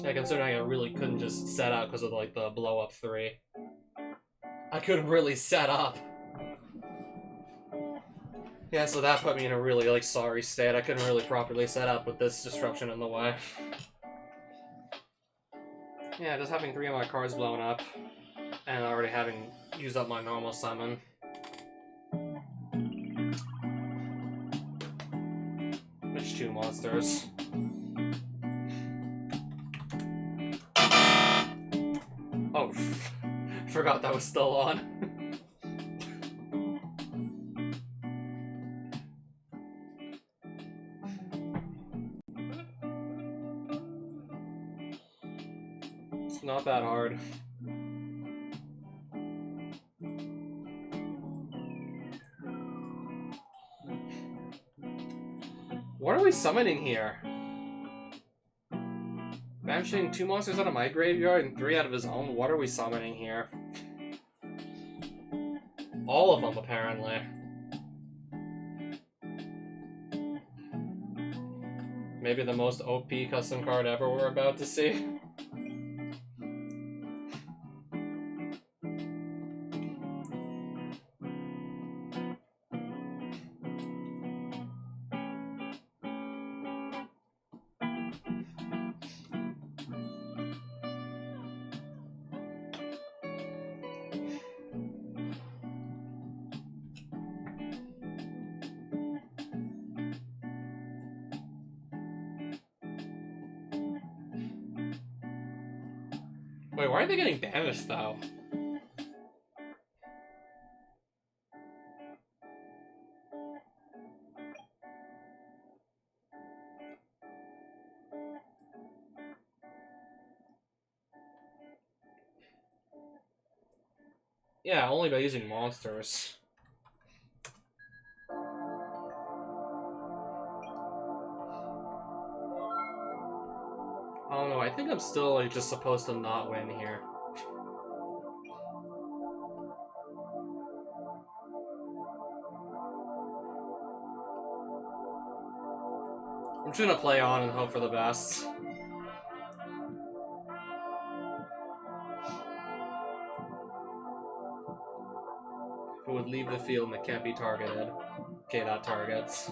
Speaker 1: Yeah, considering I really couldn't just set up because of like the blow up 3. I couldn't really set up. Yeah, so that put me in a really like sorry state. I couldn't really properly set up with this disruption in the way. Yeah, just having 3 of my cards blown up and already having used up my normal summon. Which 2 monsters? Oh, forgot that was still on. It's not that hard. What are we summoning here? Banishing 2 monsters out of my graveyard and 3 out of his own? What are we summoning here? All of them, apparently. Maybe the most OP custom card ever we're about to see. Wait, why are they getting banished, though? Yeah, only by using monsters. I don't know, I think I'm still like just supposed to not win here. I'm just gonna play on and hope for the best. Who would leave the field and it can't be targeted. Okay, that targets.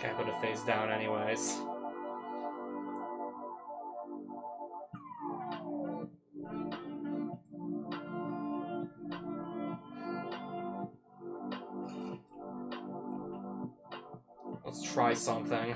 Speaker 1: Can't put it face down anyways. Let's try something.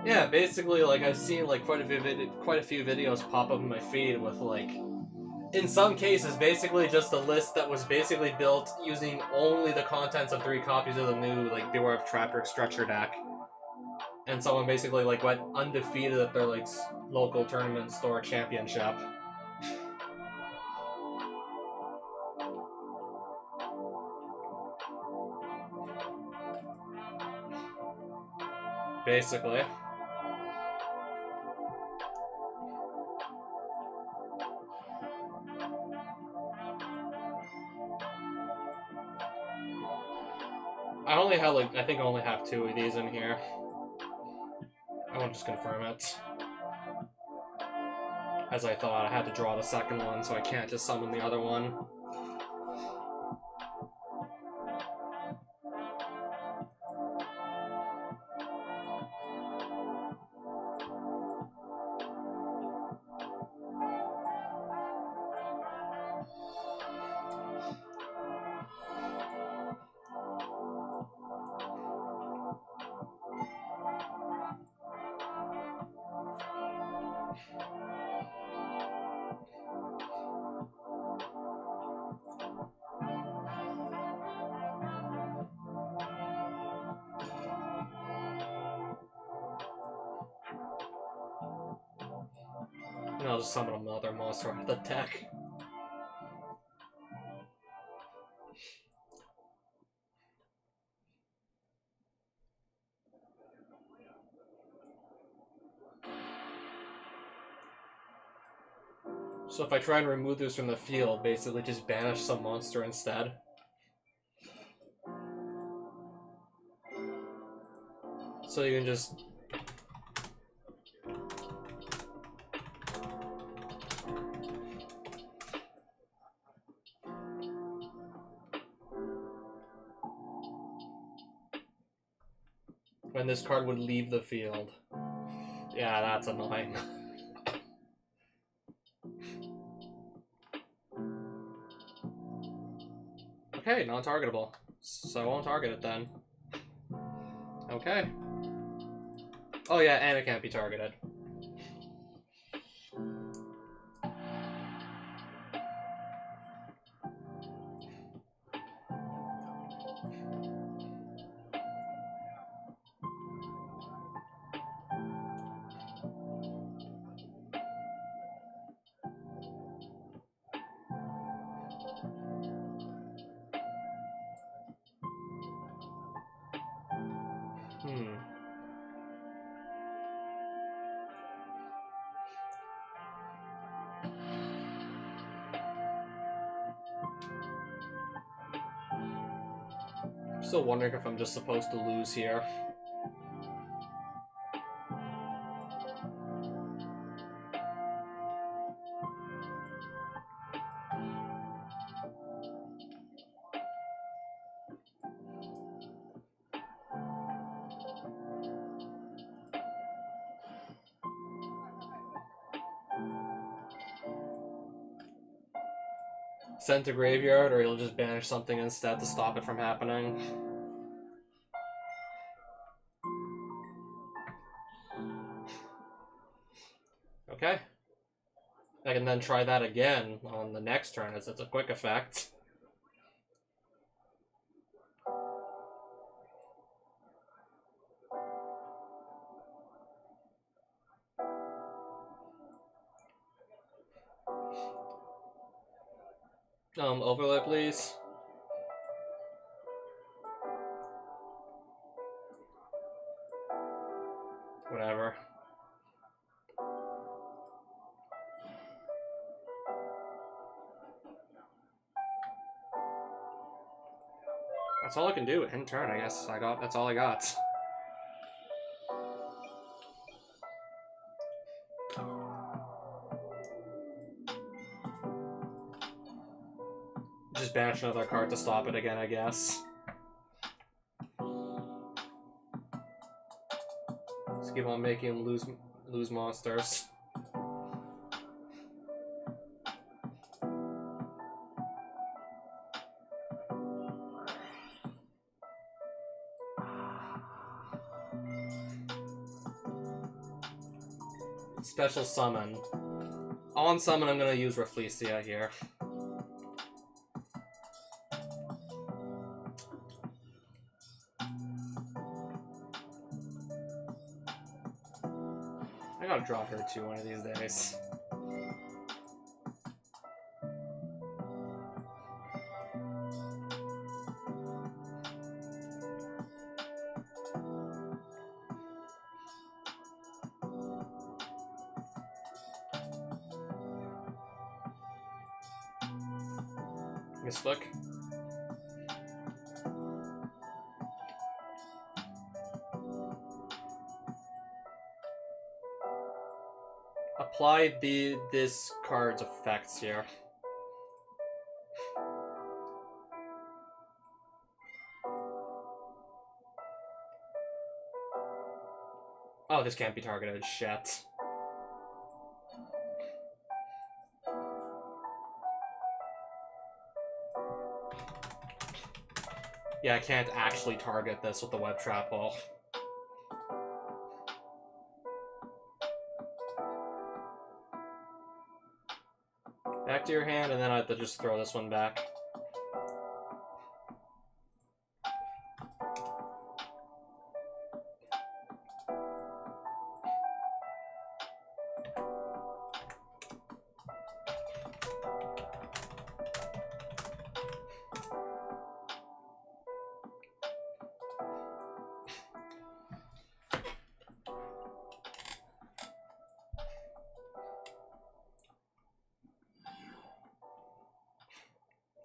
Speaker 1: Yeah, basically, like I've seen like quite a few videos pop up in my feed with like, in some cases, basically just a list that was basically built using only the contents of 3 copies of the new like Beware of Trapper Stretcher deck, and someone basically like went undefeated at their like local tournament store championship. Basically. I only have like, I think I only have 2 of these in here. I want to just confirm it. As I thought, I had to draw the second one, so I can't just summon the other one. And I'll just summon another monster out of the deck. So if I try and remove this from the field, basically just banish some monster instead. So you can just... when this card would leave the field. Yeah, that's annoying. Okay, non-targetable. So I won't target it then. Okay. Oh yeah, and it can't be targeted. Still wondering if I'm just supposed to lose here. Send to graveyard, or you'll just banish something instead to stop it from happening. Okay. I can then try that again on the next turn, as it's a quick effect. Overlay, please. Whatever. That's all I can do. End turn, I guess. That's all I got. Just banish another card to stop it again, I guess. Just keep on making him lose monsters. Special summon. On summon, I'm gonna use Rafflesia here. I gotta draw her too one of these days. Mislook. Apply this card's effects here. Oh, this can't be targeted. Shit. Yeah, I can't actually target this with the web trap hole. Back to your hand, and then I have to just throw this one back.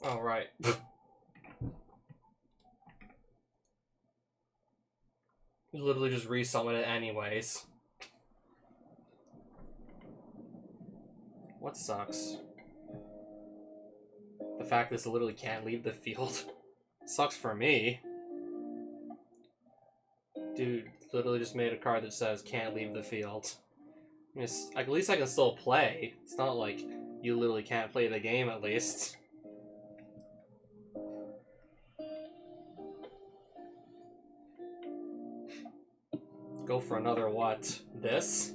Speaker 1: Oh, right. You literally just resummon it anyways. What sucks? The fact this literally can't leave the field. Sucks for me. Dude, literally just made a card that says can't leave the field. I mean, at least I can still play. It's not like you literally can't play the game, at least. Go for another what? This?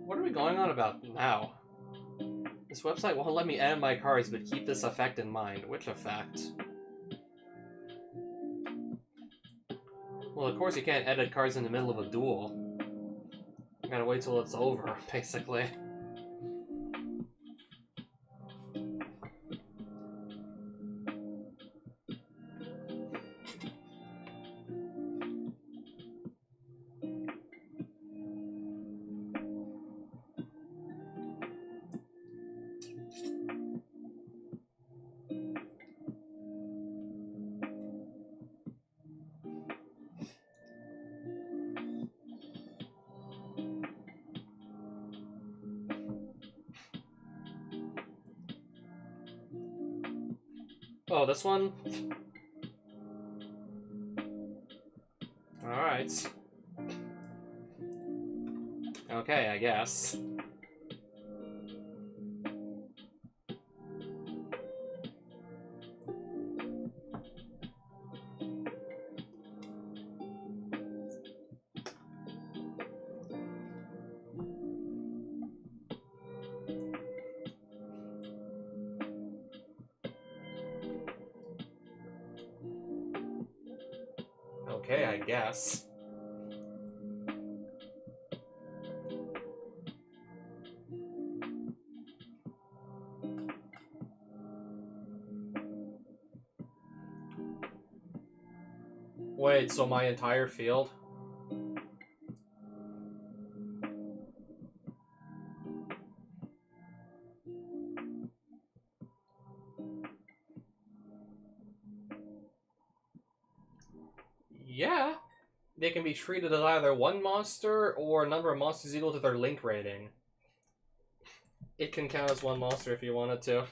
Speaker 1: What are we going on about now? This website won't let me edit my cards, but keep this effect in mind. Which effect? Well, of course you can't edit cards in the middle of a duel. You gotta wait till it's over, basically. Oh, this one? Alright. Okay, I guess. Okay, I guess. Wait, so my entire field? Yeah. They can be treated as either one monster or a number of monsters equal to their link rating. It can count as one monster if you wanted to.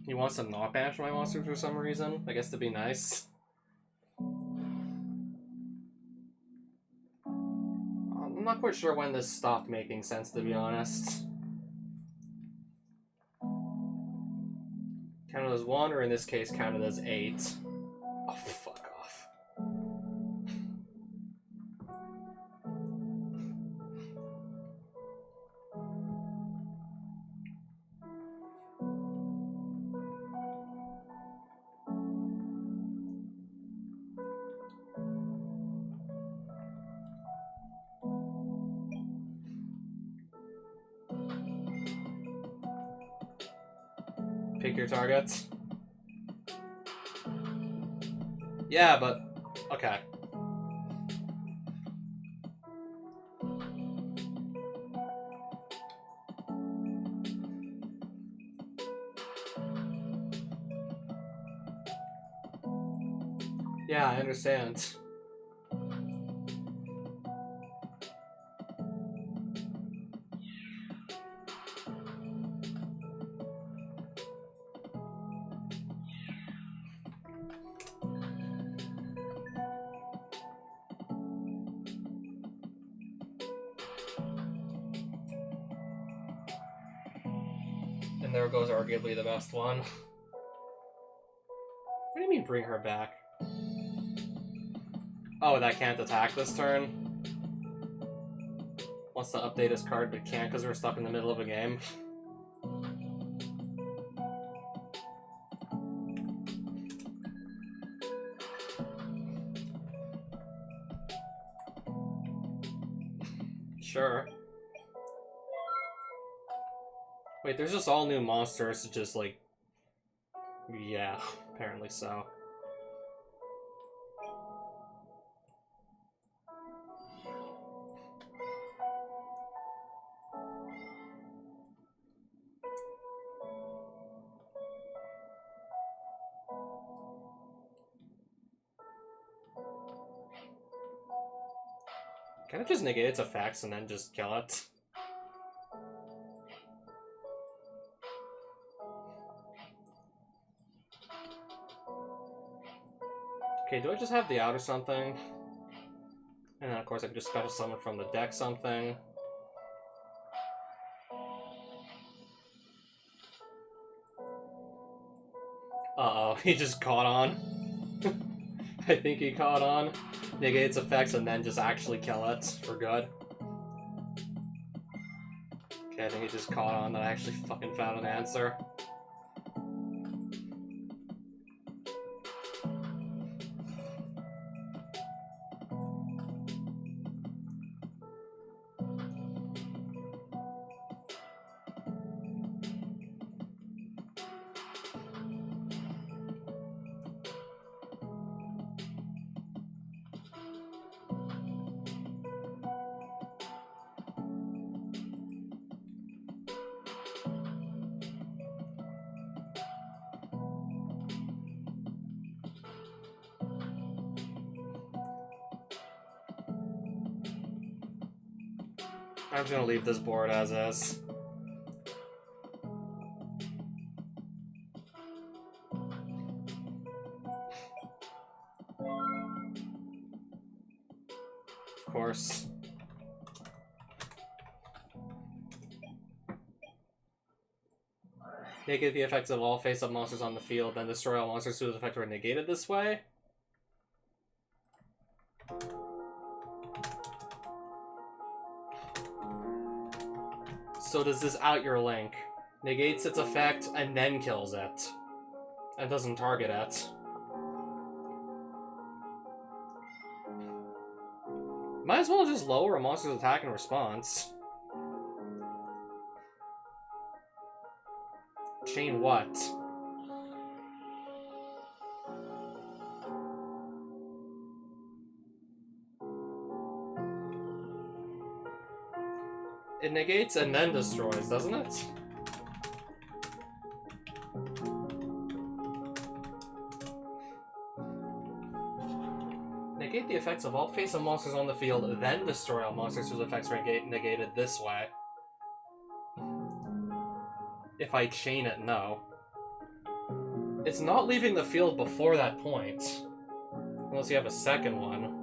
Speaker 1: He wants to not banish my monsters for some reason. I guess to be nice. I'm not quite sure when this stopped making sense, to be honest. Counted as 1, or in this case, counted as 8. Oh, fuck off. Pick your targets. Yeah, but... okay. Yeah, I understand. And there goes arguably the best one. What do you mean bring her back? Oh, that can't attack this turn? Wants to update his card but can't because we're stuck in the middle of a game. Sure. Wait, there's just all new monsters, just like... yeah, apparently so. Can I just negate its effects and then just kill it? Okay, do I just have the out or something? And then of course I can just special summon from the deck something. Uh-oh, he just caught on. I think he caught on. Negate its effects and then just actually kill it for good. Okay, I think he just caught on that I actually fucking found an answer. I'm just gonna leave this board as is. Of course. Negate the effects of all face-up monsters on the field, then destroy all monsters whose effects are negated this way. So does this out your link? Negates its effect and then kills it. And doesn't target it. Might as well just lower a monster's attack and response. Chain what? It negates and then destroys, doesn't it? Negate the effects of all face-up monsters on the field, then destroy all monsters whose effects are negated this way. If I chain it, no. It's not leaving the field before that point. Unless you have a second one.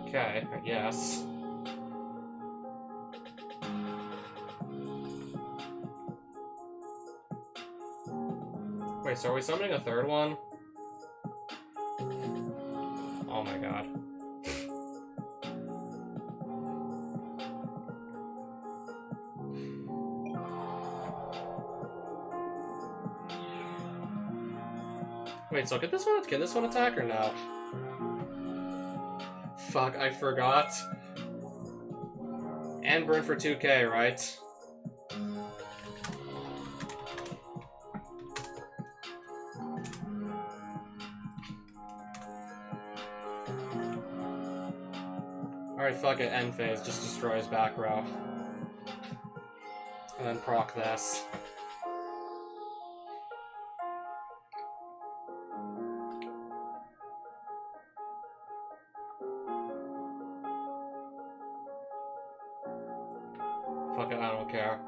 Speaker 1: Okay, I guess. Wait, so are we summoning a third one? Oh my god. Wait, so can this one attack or no? Fuck, I forgot. And burn for 2k, right? Alright, fuck it, end phase, just destroys back row. And then proc this. Fuck it, I don't care.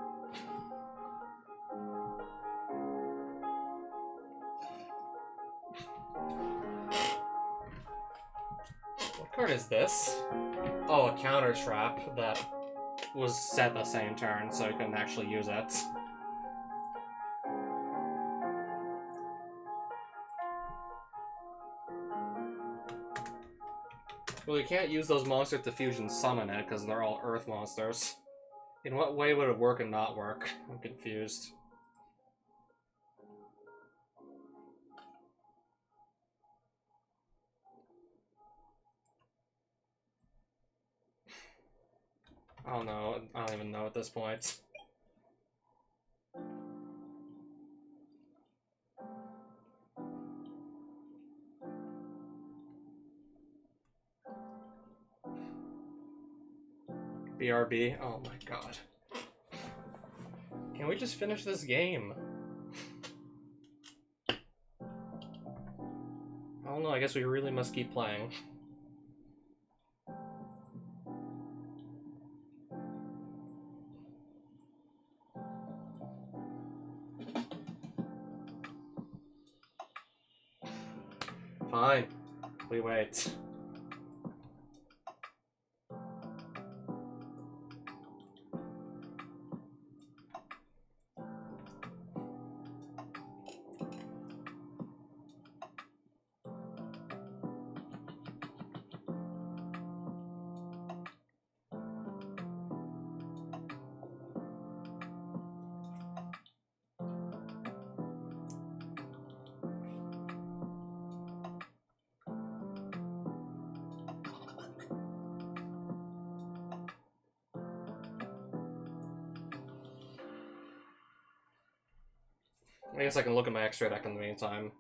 Speaker 1: What card is this? Oh, a counter trap that was set the same turn, so you couldn't actually use it. Well, you can't use those monsters to fusion summon it, because they're all earth monsters. In what way would it work and not work? I'm confused. I don't know. I don't even know at this point. BRB? Oh my god. Can we just finish this game? I don't know, I guess we really must keep playing. Fine. We wait. I guess I can look at my extra deck in the meantime.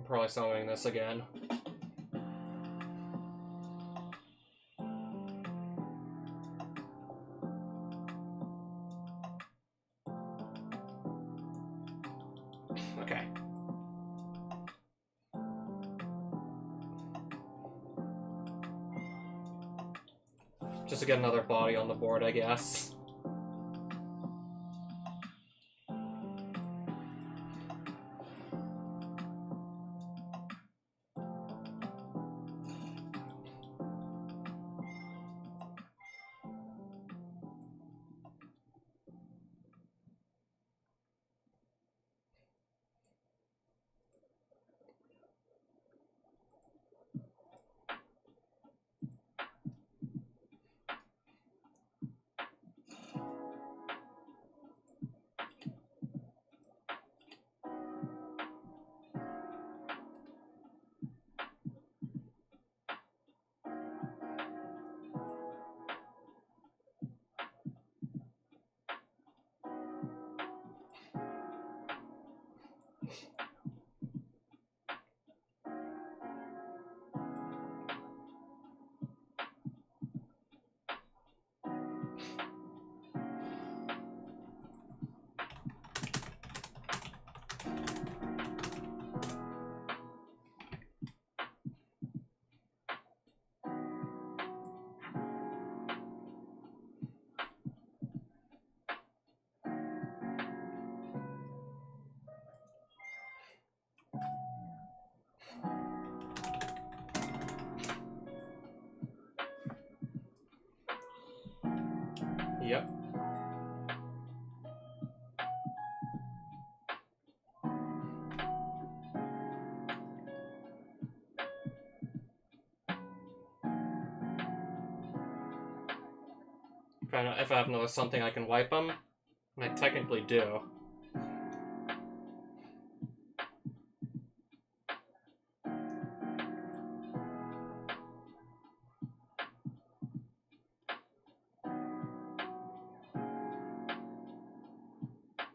Speaker 1: I'm probably summoning this again. Okay. Just to get another body on the board, I guess. Yep. If I have another something, I can wipe them. And I technically do.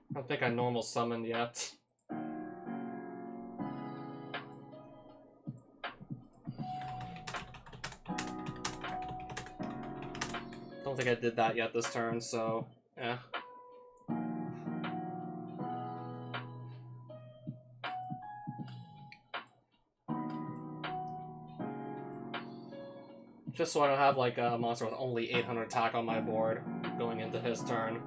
Speaker 1: I don't think I normal summoned yet. Don't think I did that yet this turn, so yeah. Just so I don't have like a monster with only 800 attack on my board going into his turn.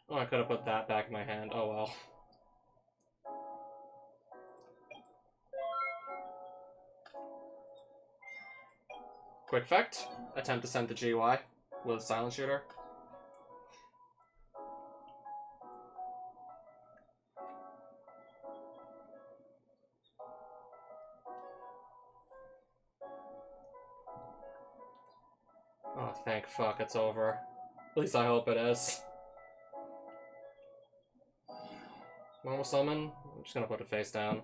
Speaker 1: Oh, I could have put that back in my hand. Oh well. Quick effect. Attempt to send to GY with Silent Shooter. Oh, thank fuck, it's over. At least I hope it is. Normal summon. I'm just gonna put it face down.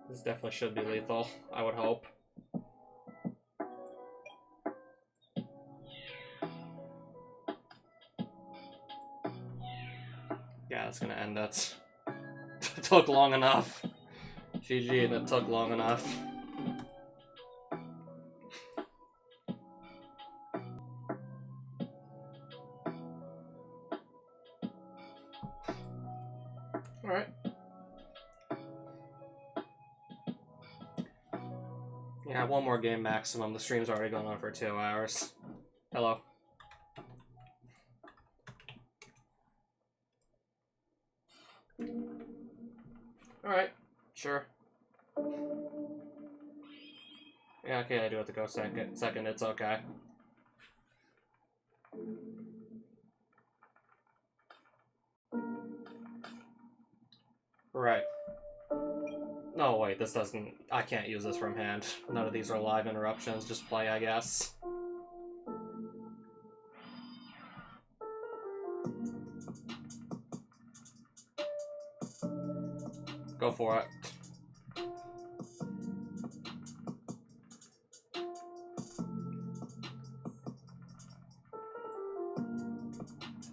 Speaker 1: This definitely should be lethal, I would hope. Yeah, that's gonna end it. It took long enough. GG, that took long enough. Alright. Yeah, one more game maximum. The stream's already gone on for 2 hours. Hello. Alright, sure. Yeah, okay, I do have to go second, it's okay. Right. No, wait, this doesn't... I can't use this from hand. None of these are live interruptions, just play, I guess. Go for it.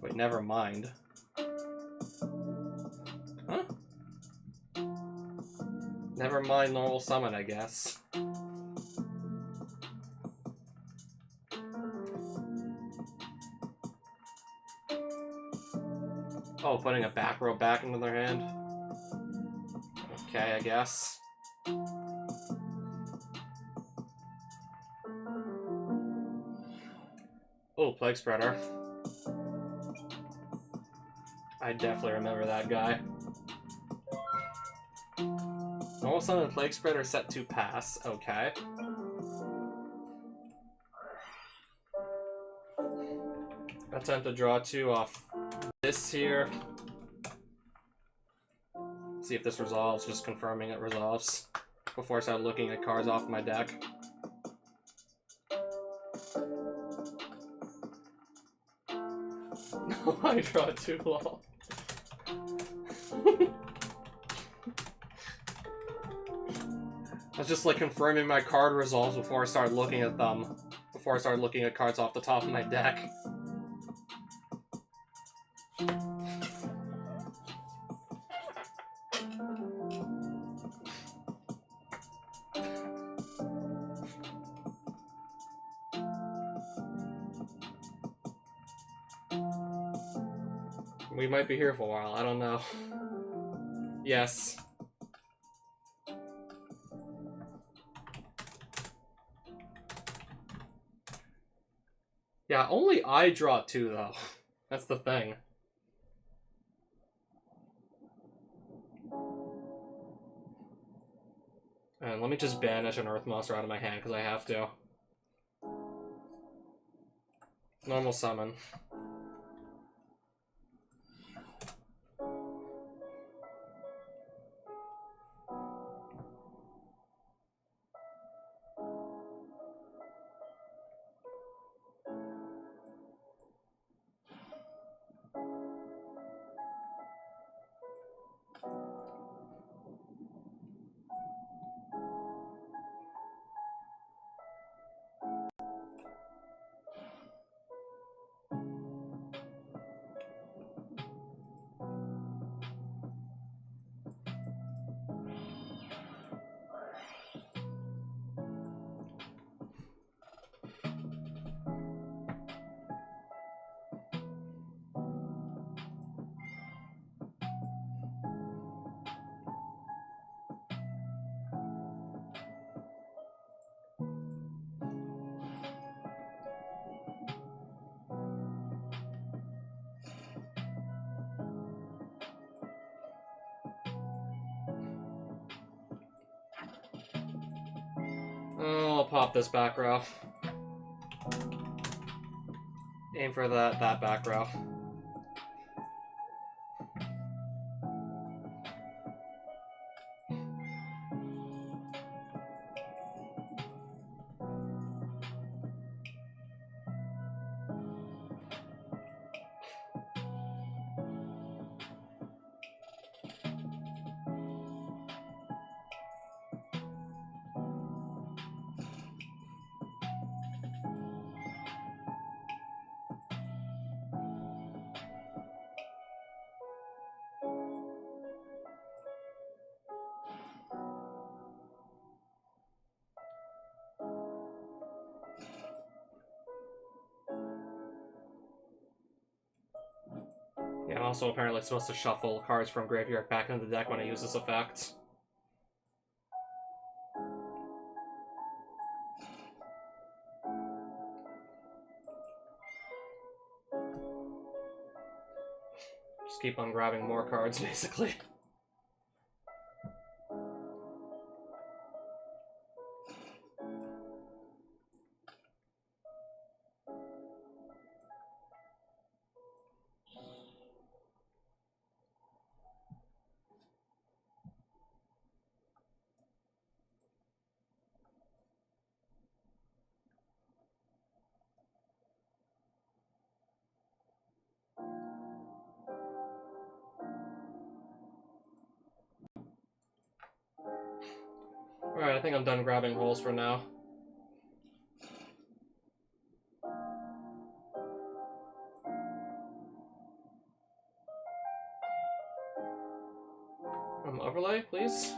Speaker 1: Wait, never mind. Huh? Never mind normal summon, I guess. Oh, putting a back row back into their hand? Okay, I guess. Oh, Plague Spreader. I definitely remember that guy. Normal summon and Plague Spreader set to pass. Okay. Attempt to draw 2 off this here. See if this resolves, just confirming it resolves before I start looking at cards off my deck. No, I draw 2 lol. I was just like confirming my card resolves before I started looking at them. Before I started looking at cards off the top of my deck. We might be here for a while, I don't know. Yes. Yeah, only I draw 2 though. That's the thing. And let me just banish an Earth Monster out of my hand because I have to. Normal summon. Oh, I'll pop this back row. Aim for that back row. Yeah, I'm also apparently supposed to shuffle cards from graveyard back into the deck when I use this effect. Just keep on grabbing more cards, basically. Alright, I think I'm done grabbing holes for now. Overlay, please.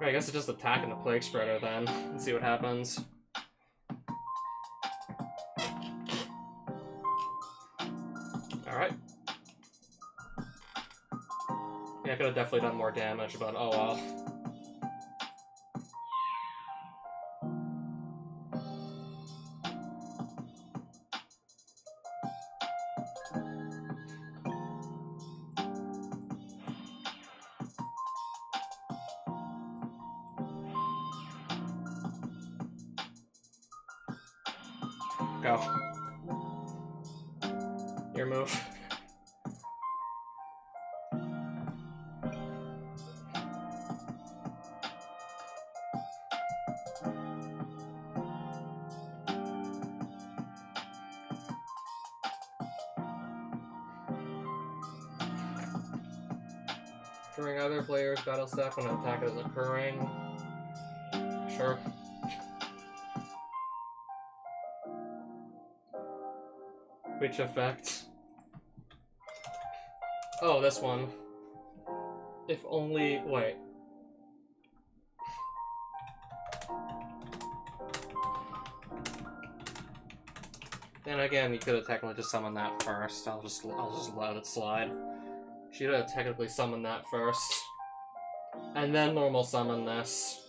Speaker 1: Right, I guess it's just attacking the Plague Spreader then. Let's see what happens. Alright. Yeah, I could have definitely done more damage, but oh well. Go. Your move. During other players' battle step when an attack is occurring. Sure. Which effect? Oh, this one. If only... wait. Then again, you could have technically just summoned that first. I'll just let it slide. Should have technically summoned that first. And then normal summon this.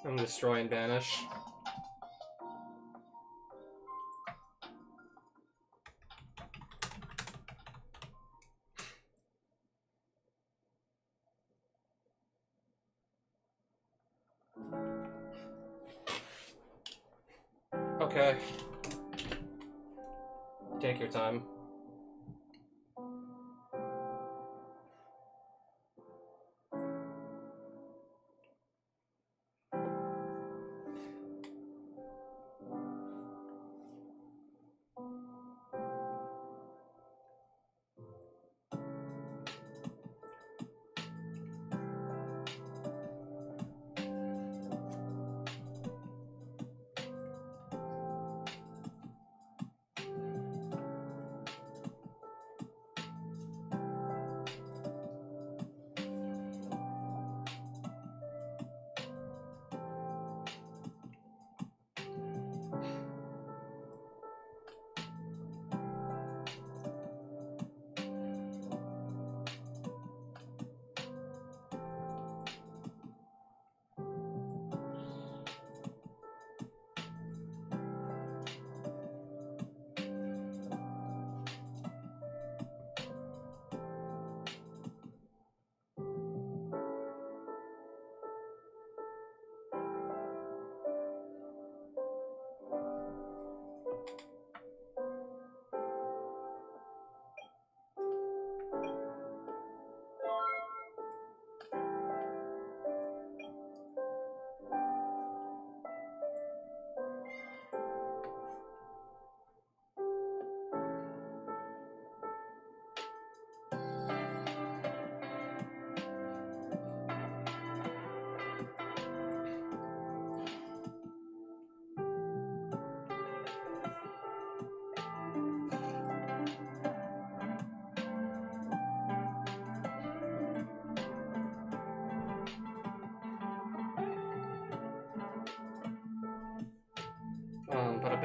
Speaker 1: I'm destroy and banish. Okay. Take your time.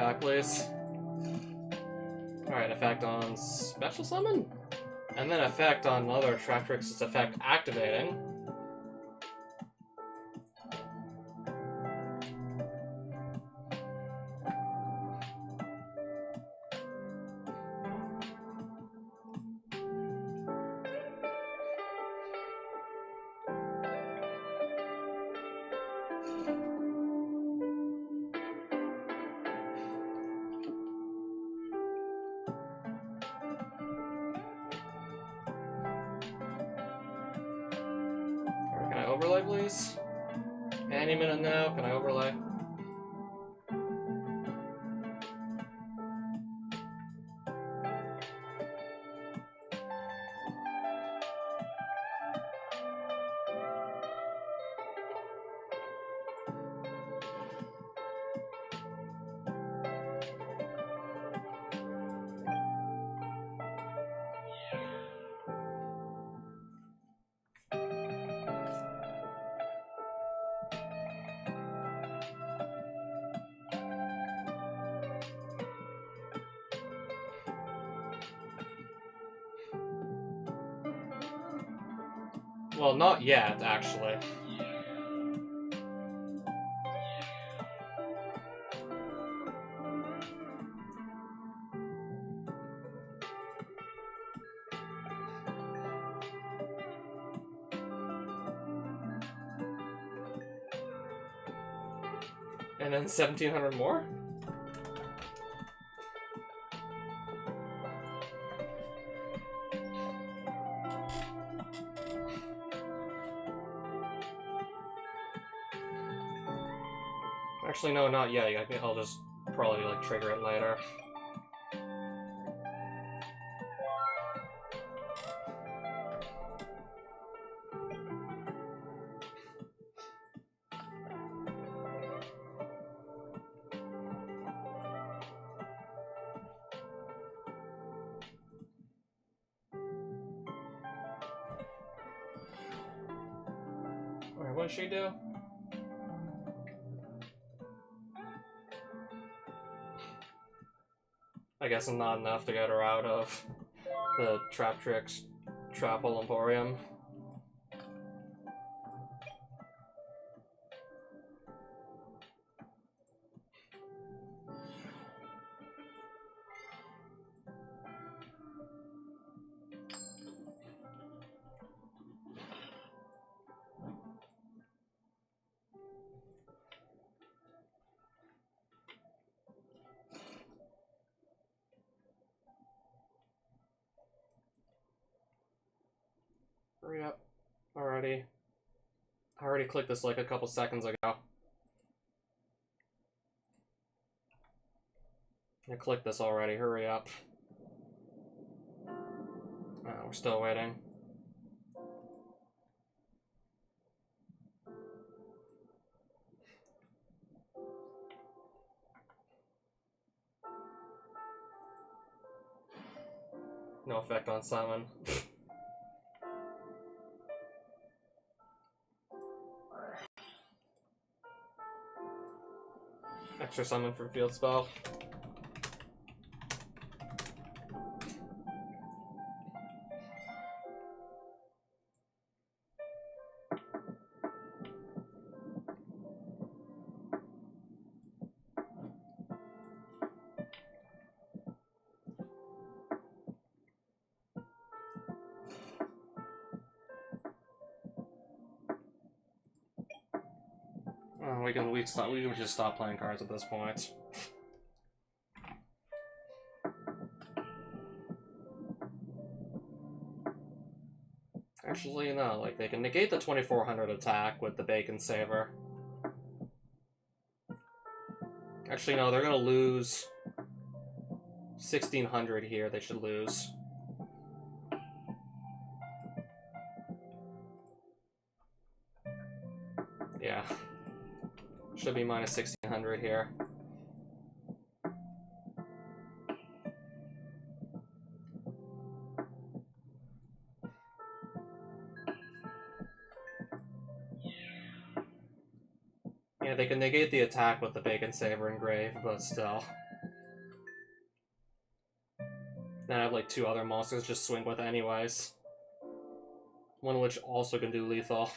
Speaker 1: pack, please. Alright, effect on special summon? And then effect on other Traptrix's effect activating. Can I overlay, please? Any minute now, can I overlay? Well, not yet, actually. And then 1,700 more? Actually, no, not yet. I'll just probably like trigger it later. Alright, what does she do? I guess I'm not enough to get her out of the Traptrix Trapple Emporium. Hurry up. Already. I already clicked this like a couple seconds ago. I clicked this already, hurry up. Oh, we're still waiting. No effect on summon. Extra summon for field spell. Oh, we can just stop playing cards at this point. Actually, no, like, they can negate the 2400 attack with the Bacon Saver. Actually, no, they're gonna lose 1600 here, they should lose. Yeah. Should be minus 1600 here. Yeah, they can negate the attack with the Bacon Saber Engrave, but still. And I have like 2 other monsters just swing with anyways. One of which also can do lethal.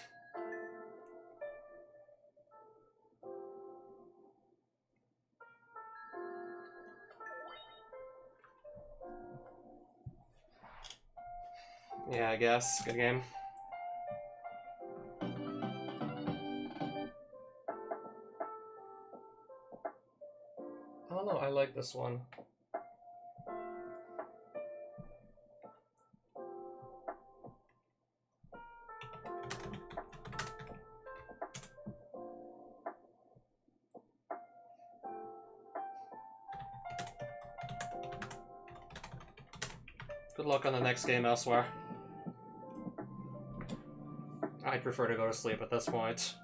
Speaker 1: Yeah, I guess. Good game. I don't know, I like this one. Good luck on the next game elsewhere. I'd prefer to go to sleep at this point.